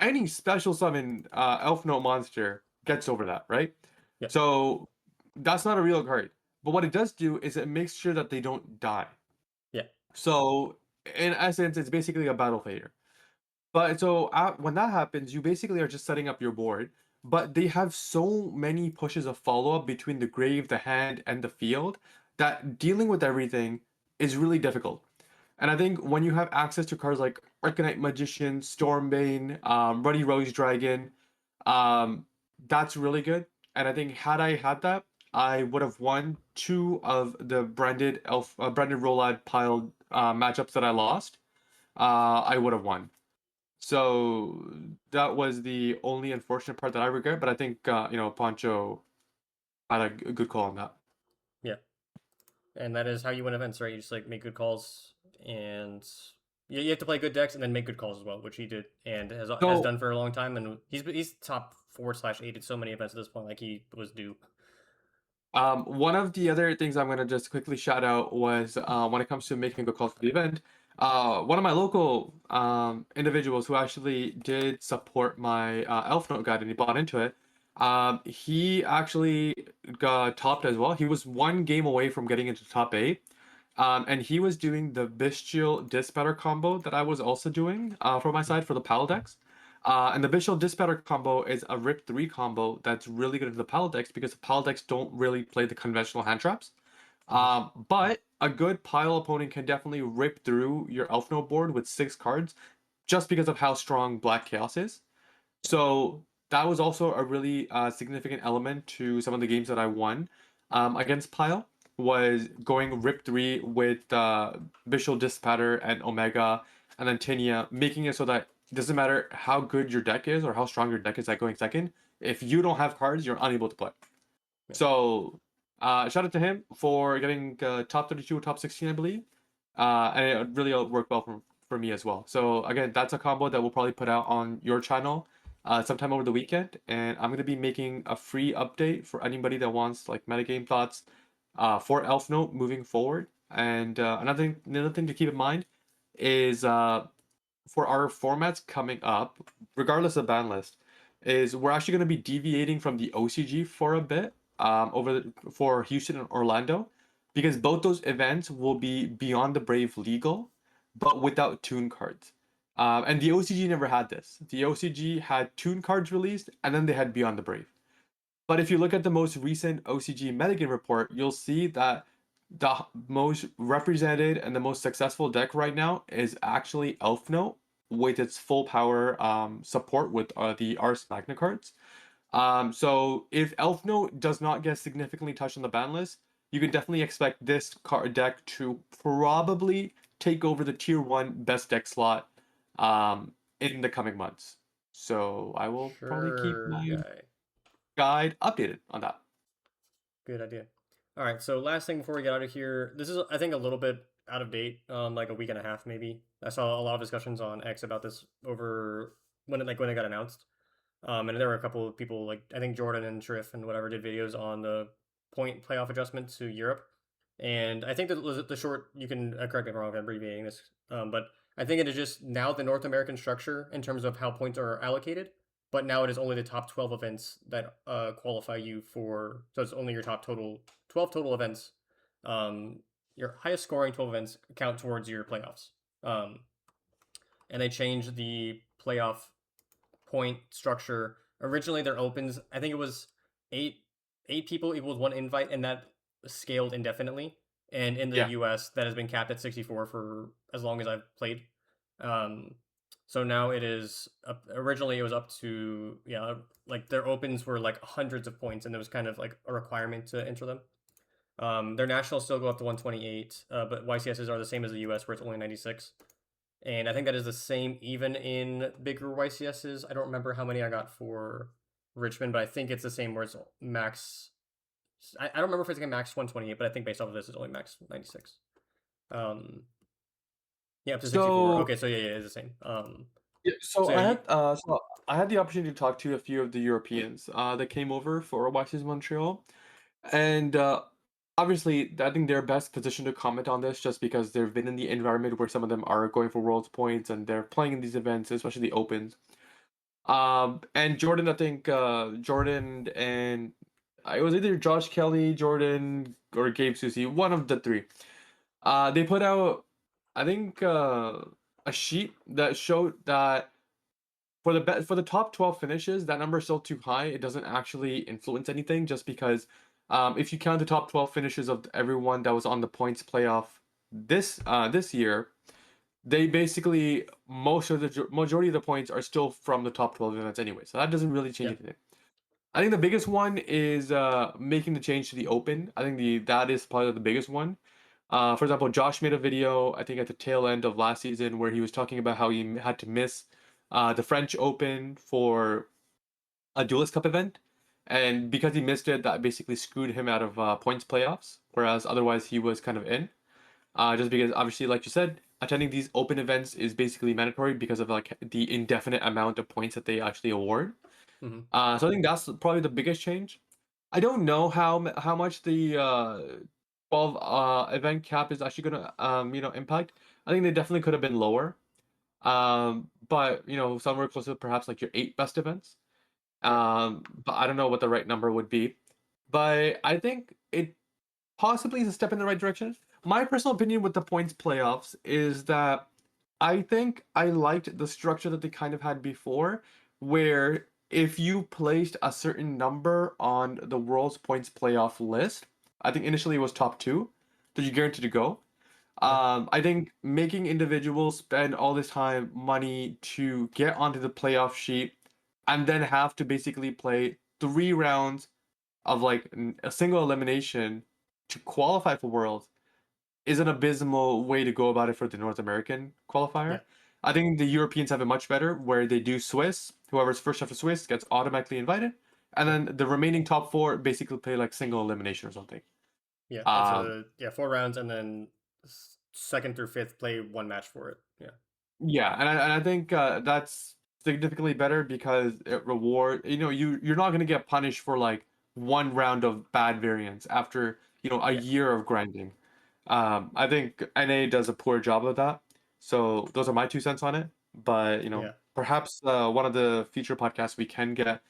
any special summon Elf Note monster gets over that, right? Yeah, So that's not a real card. But what it does do is it makes sure that they don't die. yeah, So in essence, it's basically a battle failure. But so when that happens, you basically are just setting up your board. But they have so many pushes of follow up between the grave, the hand, and the field that dealing with everything is really difficult. And I think when you have access to cards like Arcanite Magician, Stormbane, Ruddy Rose Dragon, um, that's really good. And I think had I had that, I would have won two of the branded Rolad piled matchups that I lost. I would have won. So that was the only unfortunate part that I regret. But I think Pancho had a good call on that. yeah. And that is how you win events, right? You just like make good calls, and you have to play good decks and then make good calls as well, which he did and has So done for a long time. And he's top 4/8 at so many events at this point, like he was due. One of the other things I'm gonna just quickly shout out was when it comes to making good calls for the event, one of my local individuals who actually did support my Elf Note guide and he bought into it. He actually got topped as well. He was one game away from getting into top eight. And he was doing the Bestial Dispatcher combo that I was also doing for my side for the Pal decks. And the Bestial Dispatcher combo is a Rip 3 combo that's really good in the Pal decks because the Pal decks don't really play the conventional hand traps. Mhm. But a good pile opponent can definitely rip through your Elf Note board with 6 cards just because of how strong Black Chaos is. So that was also a really significant element to some of the games that I won against Pile was going Rip 3 with Visual Dissipator and Omega and then Tinia, making it so that it doesn't matter how good your deck is or how strong your deck is at going second. If you don't have cards, you're unable to play. Yeah, So shout out to him for getting top 32 or top 16, I believe. And it really worked well for me as well. So again, that's a combo that we'll probably put out on your channel sometime over the weekend. And I'm gonna be making a free update for anybody that wants like metagame thoughts for Elf Note moving forward. And another thing to keep in mind is for our formats coming up, regardless of ban list, is we're actually going to be deviating from the OCG for a bit for Houston and Orlando, because both those events will be Beyond the Brave legal, but without tune cards. And the OCG never had this. The OCG had Toon cards released, and then they had Beyond the Brave. But if you look at the most recent OCG metagame report, you'll see that the most represented and the most successful deck right now is actually Elf Note with its full power support with the Ars Magna cards. So if Elf Note does not get significantly touched on the ban list, you can definitely expect this card deck to probably take over the tier 1 best deck slot in the coming months. So I will probably keep Sure, my guy. guide updated on that. Good idea. All right, so last thing before we get out of here, this is I think a little bit out of date, like a week and a half maybe. I saw a lot of discussions on X about this over when it got announced. And there were a couple of people like I think Jordan and Shrift and whatever did videos on the point playoff adjustment to Europe. And I think that was the short. You can correct me if I'm wrong if I'm abbreviating this, but I think it is just now the North American structure in terms of how points are allocated. But now it is only the top 12 events that qualify you for. So it's only your top 12 total events. Your highest scoring 12 events count towards your playoffs. Um, and they changed the playoff point structure. Originally, their opens, I think it was eight eight people equals one invite, and that scaled indefinitely. And in the Yeah. U.S., that has been capped at 64 for as long as I've played. Um, so now it is originally it was up to like their opens were like hundreds of points, and there was kind of like a requirement to enter them. Their nationals still go up to 128, but YCSs are the same as the US, where it's only 96. And I think that is the same even in bigger YCSs. I don't remember how many I got for Richmond, but I think it's the same where it's max. I don't remember if it's like max 128, but I think based off of this, it's only max 96. Um, yeah, up to 64. So Okay, so yeah, it's the same. yeah, So yeah, so I had the opportunity to talk to a few of the Europeans that came over for YCS Montreal, and obviously I think they're best positioned to comment on this just because they've been in the environment where some of them are going for world's points and they're playing in these events, especially the opens. And Jordan, I think Jordan and it was either Josh Kelly, Jordan, or Gabe Susi, one of the three. They put out, I think, a sheet that showed that for the top 12 finishes, that number is still too high. It doesn't actually influence anything just because if you count the top 12 finishes of everyone that was on the points playoff this year, they basically most of the majority of the points are still from the top 12 events anyway. So that doesn't really change yeah, anything. I think the biggest one is making the change to the open. I think that is probably the biggest one. For example, Josh made a video, I think at the tail end of last season, where he was talking about how he had to miss the French Open for a Duelist Cup event. And because he missed it, that basically screwed him out of points playoffs, whereas otherwise he was kind of in. Just because, obviously, like you said, attending these open events is basically mandatory because of like the indefinite amount of points that they actually award. hmm So I think that's probably the biggest change. I don't know how much the 12 event cap is actually gonna impact. I think they definitely could have been lower. But somewhere close to perhaps like your 8 best events. yeah, But I don't know what the right number would be. But I think it possibly is a step in the right direction. My personal opinion with the points playoffs is that I think I liked the structure that they kind of had before, where if you placed a certain number on the world's points playoff list, I think initially it was top two, that you guaranteed to go. yeah, I think making individuals spend all this time, money to get onto the playoff sheet, and then have to basically play 3 rounds of like a single elimination to qualify for Worlds is an abysmal way to go about it for the North American yeah, qualifier. I think the Europeans have it much better, where they do Swiss. Whoever's first after Swiss gets automatically invited, and yeah, then the remaining top four basically play like single elimination or something. yeah. It's Um, a 4 rounds, and then second through fifth play one match for it. Yeah, Yeah, and I think that's significantly better because it reward you're not gonna get punished for like 1 round of bad variance after a yeah, year of grinding. I think NA does a poor job of that. So those are my 2 cents on it. But yeah. perhaps one of the future podcasts we can get,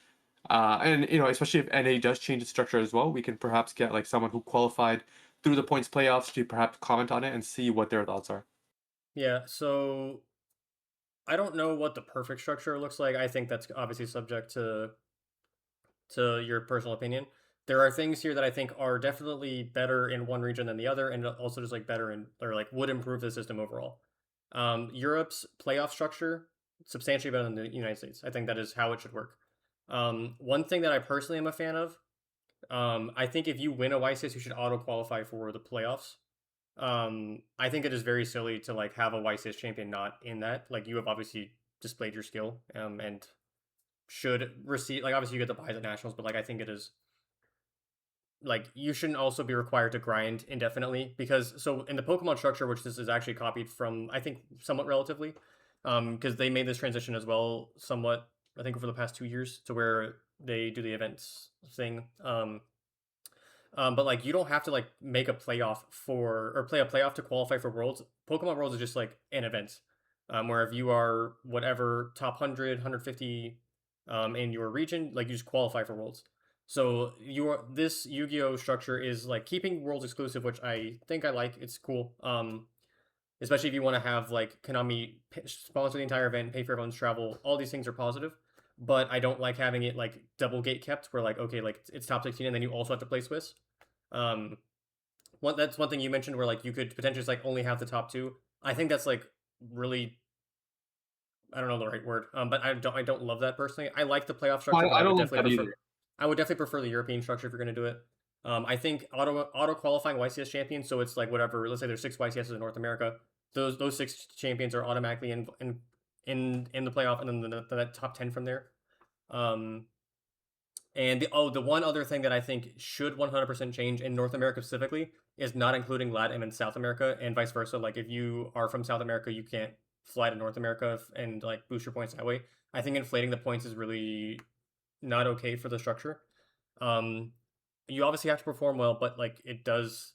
and especially if NA does change its structure as well, we can perhaps get like someone who qualified through the points playoffs to perhaps comment on it and see what their thoughts are. Yeah, so I don't know what the perfect structure looks like. I think that's obviously subject to your personal opinion. There are things here that I think are definitely better in one region than the other, and also just like better in or like would improve the system overall. Europe's playoff structure substantially better than the United States. I think that is how it should work. One thing that I personally am a fan of, I think if you win a YCS, you should auto qualify for the playoffs. I think it is very silly to like have a YCS champion not in that. Like you have obviously displayed your skill, and should receive like obviously you get the buys at nationals, but like I think it is like you shouldn't also be required to grind indefinitely because so in the Pokemon structure, which this is actually copied from, I think somewhat relatively, because they made this transition as well somewhat. I think for the past 2 years to where they do the events thing. But like you don't have to like make a playoff for or play a playoff to qualify for Worlds. Pokemon Worlds is just like an event, where if you are whatever top 100, 150, in your region, like you just qualify for Worlds. So your this Yu-Gi-Oh structure is like keeping Worlds exclusive, which I think I like. It's cool. Especially if you want to have like Konami sponsor the entire event, pay for everyone's travel. All these things are positive, but I don't like having it like double gate kept, where like okay, like it's top 16, and then you also have to play Swiss. Um, that's one thing you mentioned where like you could potentially just, like only have the top two. I think that's like really I don't know the right word, but I don't love that personally. I like the playoff structure, but I don't like that either. I would definitely prefer the European structure if you're going to do it. I think auto qualifying YCS champions, so it's like whatever. Let's say there's 6 YCSs in North America. Those 6 champions are automatically in the playoff, and then the top 10 from there. Um, and the one other thing that I think should 100% change in North America specifically is not including LATAM and South America and vice versa. Like if you are from South America, you can't fly to North America and like boost your points that way. I think inflating the points is really not okay for the structure. Um, you obviously have to perform well, but like it does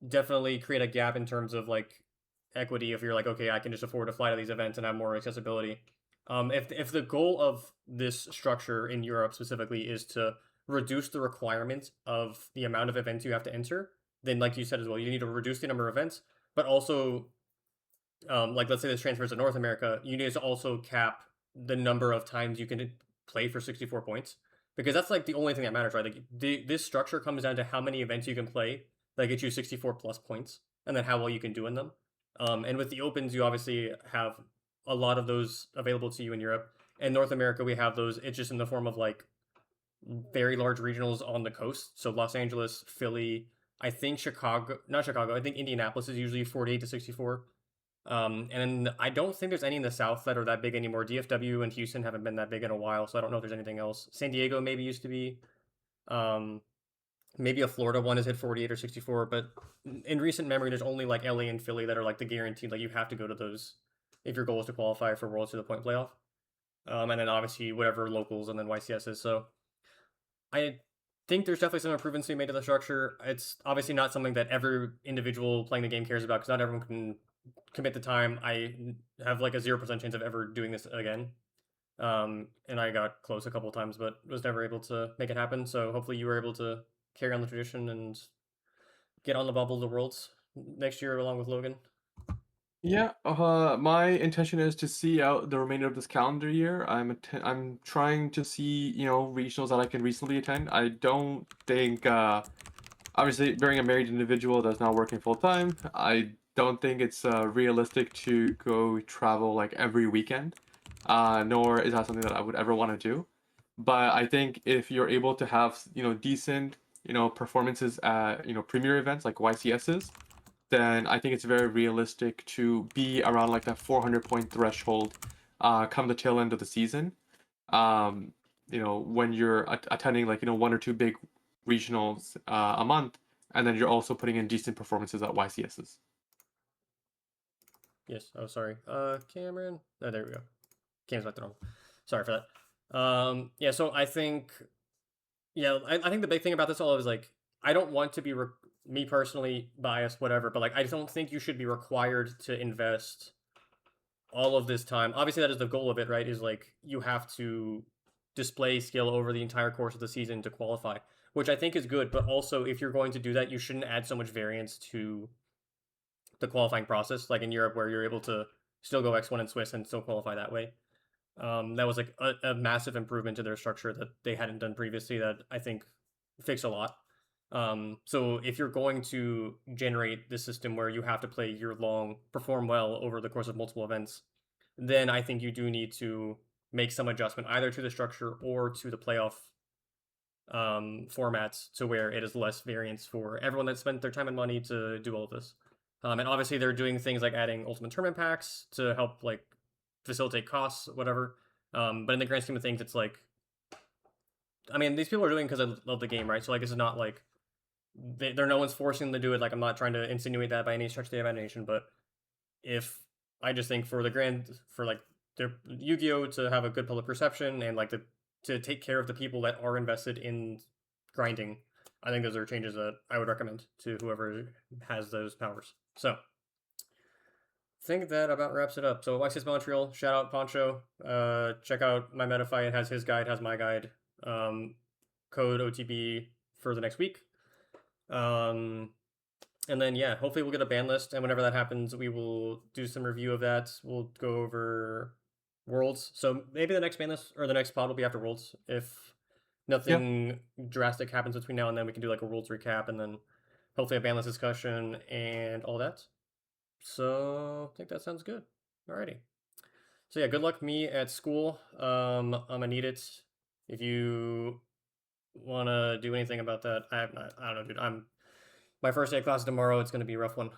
definitely create a gap in terms of like equity if you're like, okay, I can just afford to fly to these events and have more accessibility. If the goal of this structure in Europe specifically is to reduce the requirements of the amount of events you have to enter, then like you said as well, you need to reduce the number of events, but also like let's say this transfers to North America, you need to also cap the number of times you can play for 64 points because that's like the only thing that matters, right? Like this structure comes down to how many events you can play that get you 64 plus points, and then how well you can do in them. And with the opens, you obviously have a lot of those available to you in Europe. In North America, we have those. It's just in the form of like very large regionals on the coast. So Los Angeles, Philly, I think Chicago, not Chicago. I think Indianapolis is usually 48 to 64. And I don't think there's any in the South that are that big anymore. DFW and Houston haven't been that big in a while, so I don't know if there's anything else. San Diego maybe used to be. Um, Maybe a Florida one has hit 48 or 64, but in recent memory, there's only like LA and Philly that are like the guaranteed. Like you have to go to those if your goal is to qualify for Worlds to the point playoff. And then obviously whatever locals and then YCS is. So I think there's definitely some improvements to be made to the structure. It's obviously not something that every individual playing the game cares about because not everyone can commit the time. I have like a 0% chance of ever doing this again. And I got close a couple times, but was never able to make it happen. So hopefully you were able to carry on the tradition and get on the bubble of the worlds next year along with Logan. Yeah, my intention is to see out the remainder of this calendar year. I'm trying to see, regionals that I can reasonably attend. I don't think, obviously, being a married individual that's not working full time, I don't think it's realistic to go travel like every weekend. Nor is that something that I would ever want to do. But I think if you're able to have, decent, performances at, premier events like YCSs, then I think it's very realistic to be around like that 400 point threshold come the tail end of the season. Um, when you're attending like, one or two big regionals a month, and then you're also putting in decent performances at YCSs. Yes. Oh, sorry. Cameron. Oh, there we go. Cam's back to normal. Sorry for that. Yeah. So I think, yeah, I think the big thing about this all is like, I don't want to be me personally biased, whatever, but like, I don't think you should be required to invest all of this time. Obviously, that is the goal of it, right? Is like you have to display skill over the entire course of the season to qualify, which I think is good. But also, if you're going to do that, you shouldn't add so much variance to the qualifying process, like in Europe, where you're able to still go X1 and Swiss and still qualify that way. That was like a massive improvement to their structure that they hadn't done previously that I think fixed a lot. So if you're going to generate this system where you have to play year long, perform well over the course of multiple events, then I think you do need to make some adjustment either to the structure or to the playoff formats to where it is less variance for everyone that spent their time and money to do all of this. And obviously they're doing things like adding ultimate tournament packs to help like facilitate costs, whatever. But in the grand scheme of things, it's like, I mean, these people are doing because they love the game, right? So like, this is not like they're no one's forcing them to do it. Like, I'm not trying to insinuate that by any stretch of the imagination, but if I just think for the grand for like their Yu-Gi-Oh to have a good public perception and like to take care of the people that are invested in grinding, I think those are changes that I would recommend to whoever has those powers. So I think that about wraps it up. So YCS Montreal, shout out Poncho. Check out my Metafy. It has his guide, has my guide. Code OTB for the next week. And then yeah, hopefully we'll get a ban list, and whenever that happens, we will do some review of that. We'll go over Worlds. So maybe the next ban list or the next pod will be after Worlds. If nothing drastic happens between now and then, we can do like a Worlds recap and then hopefully a ban list discussion and all that. So I think that sounds good. Alrighty. So yeah, good luck me at school. I'm gonna need it. If you wanna do anything about that, I don't know, dude. My first day of class tomorrow. It's gonna be a rough one.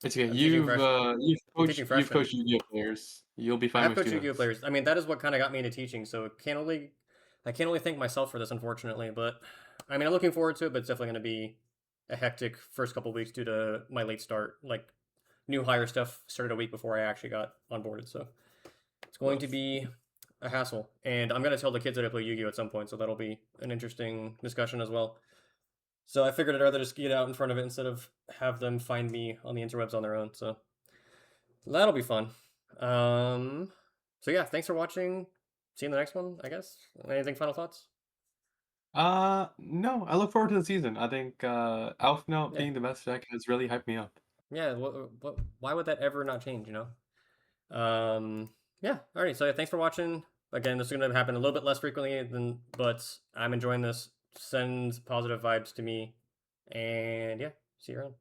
It's okay. I'm teaching You've I'm teaching freshmen. coached Yu-Gi-Oh players. You'll be I fine have with coached Yu-Gi-Oh students. players. I mean, that is what kind of got me into teaching. So I can't only thank myself for this, unfortunately. But I mean, I'm looking forward to it. But it's definitely going to be a hectic first couple weeks due to my late start. Like new hire stuff started a week before I actually got onboarded. So it's going to be a hassle. And I'm going to tell the kids that I play Yu-Gi-Oh at some point. So that'll be an interesting discussion as well. So I figured I'd rather just get out in front of it instead of have them find me on the interwebs on their own. So that'll be fun. So yeah, thanks for watching. See you in the next one, I guess. Anything final thoughts? No, I look forward to the season. I think Alpha Yeah, being the best deck has really hyped me up. yeah. Why would that ever not change? Yeah. Alrighty. So yeah, thanks for watching. Again, this is going to happen a little bit less frequently but I'm enjoying this. Sends positive vibes to me, and yeah, see you around.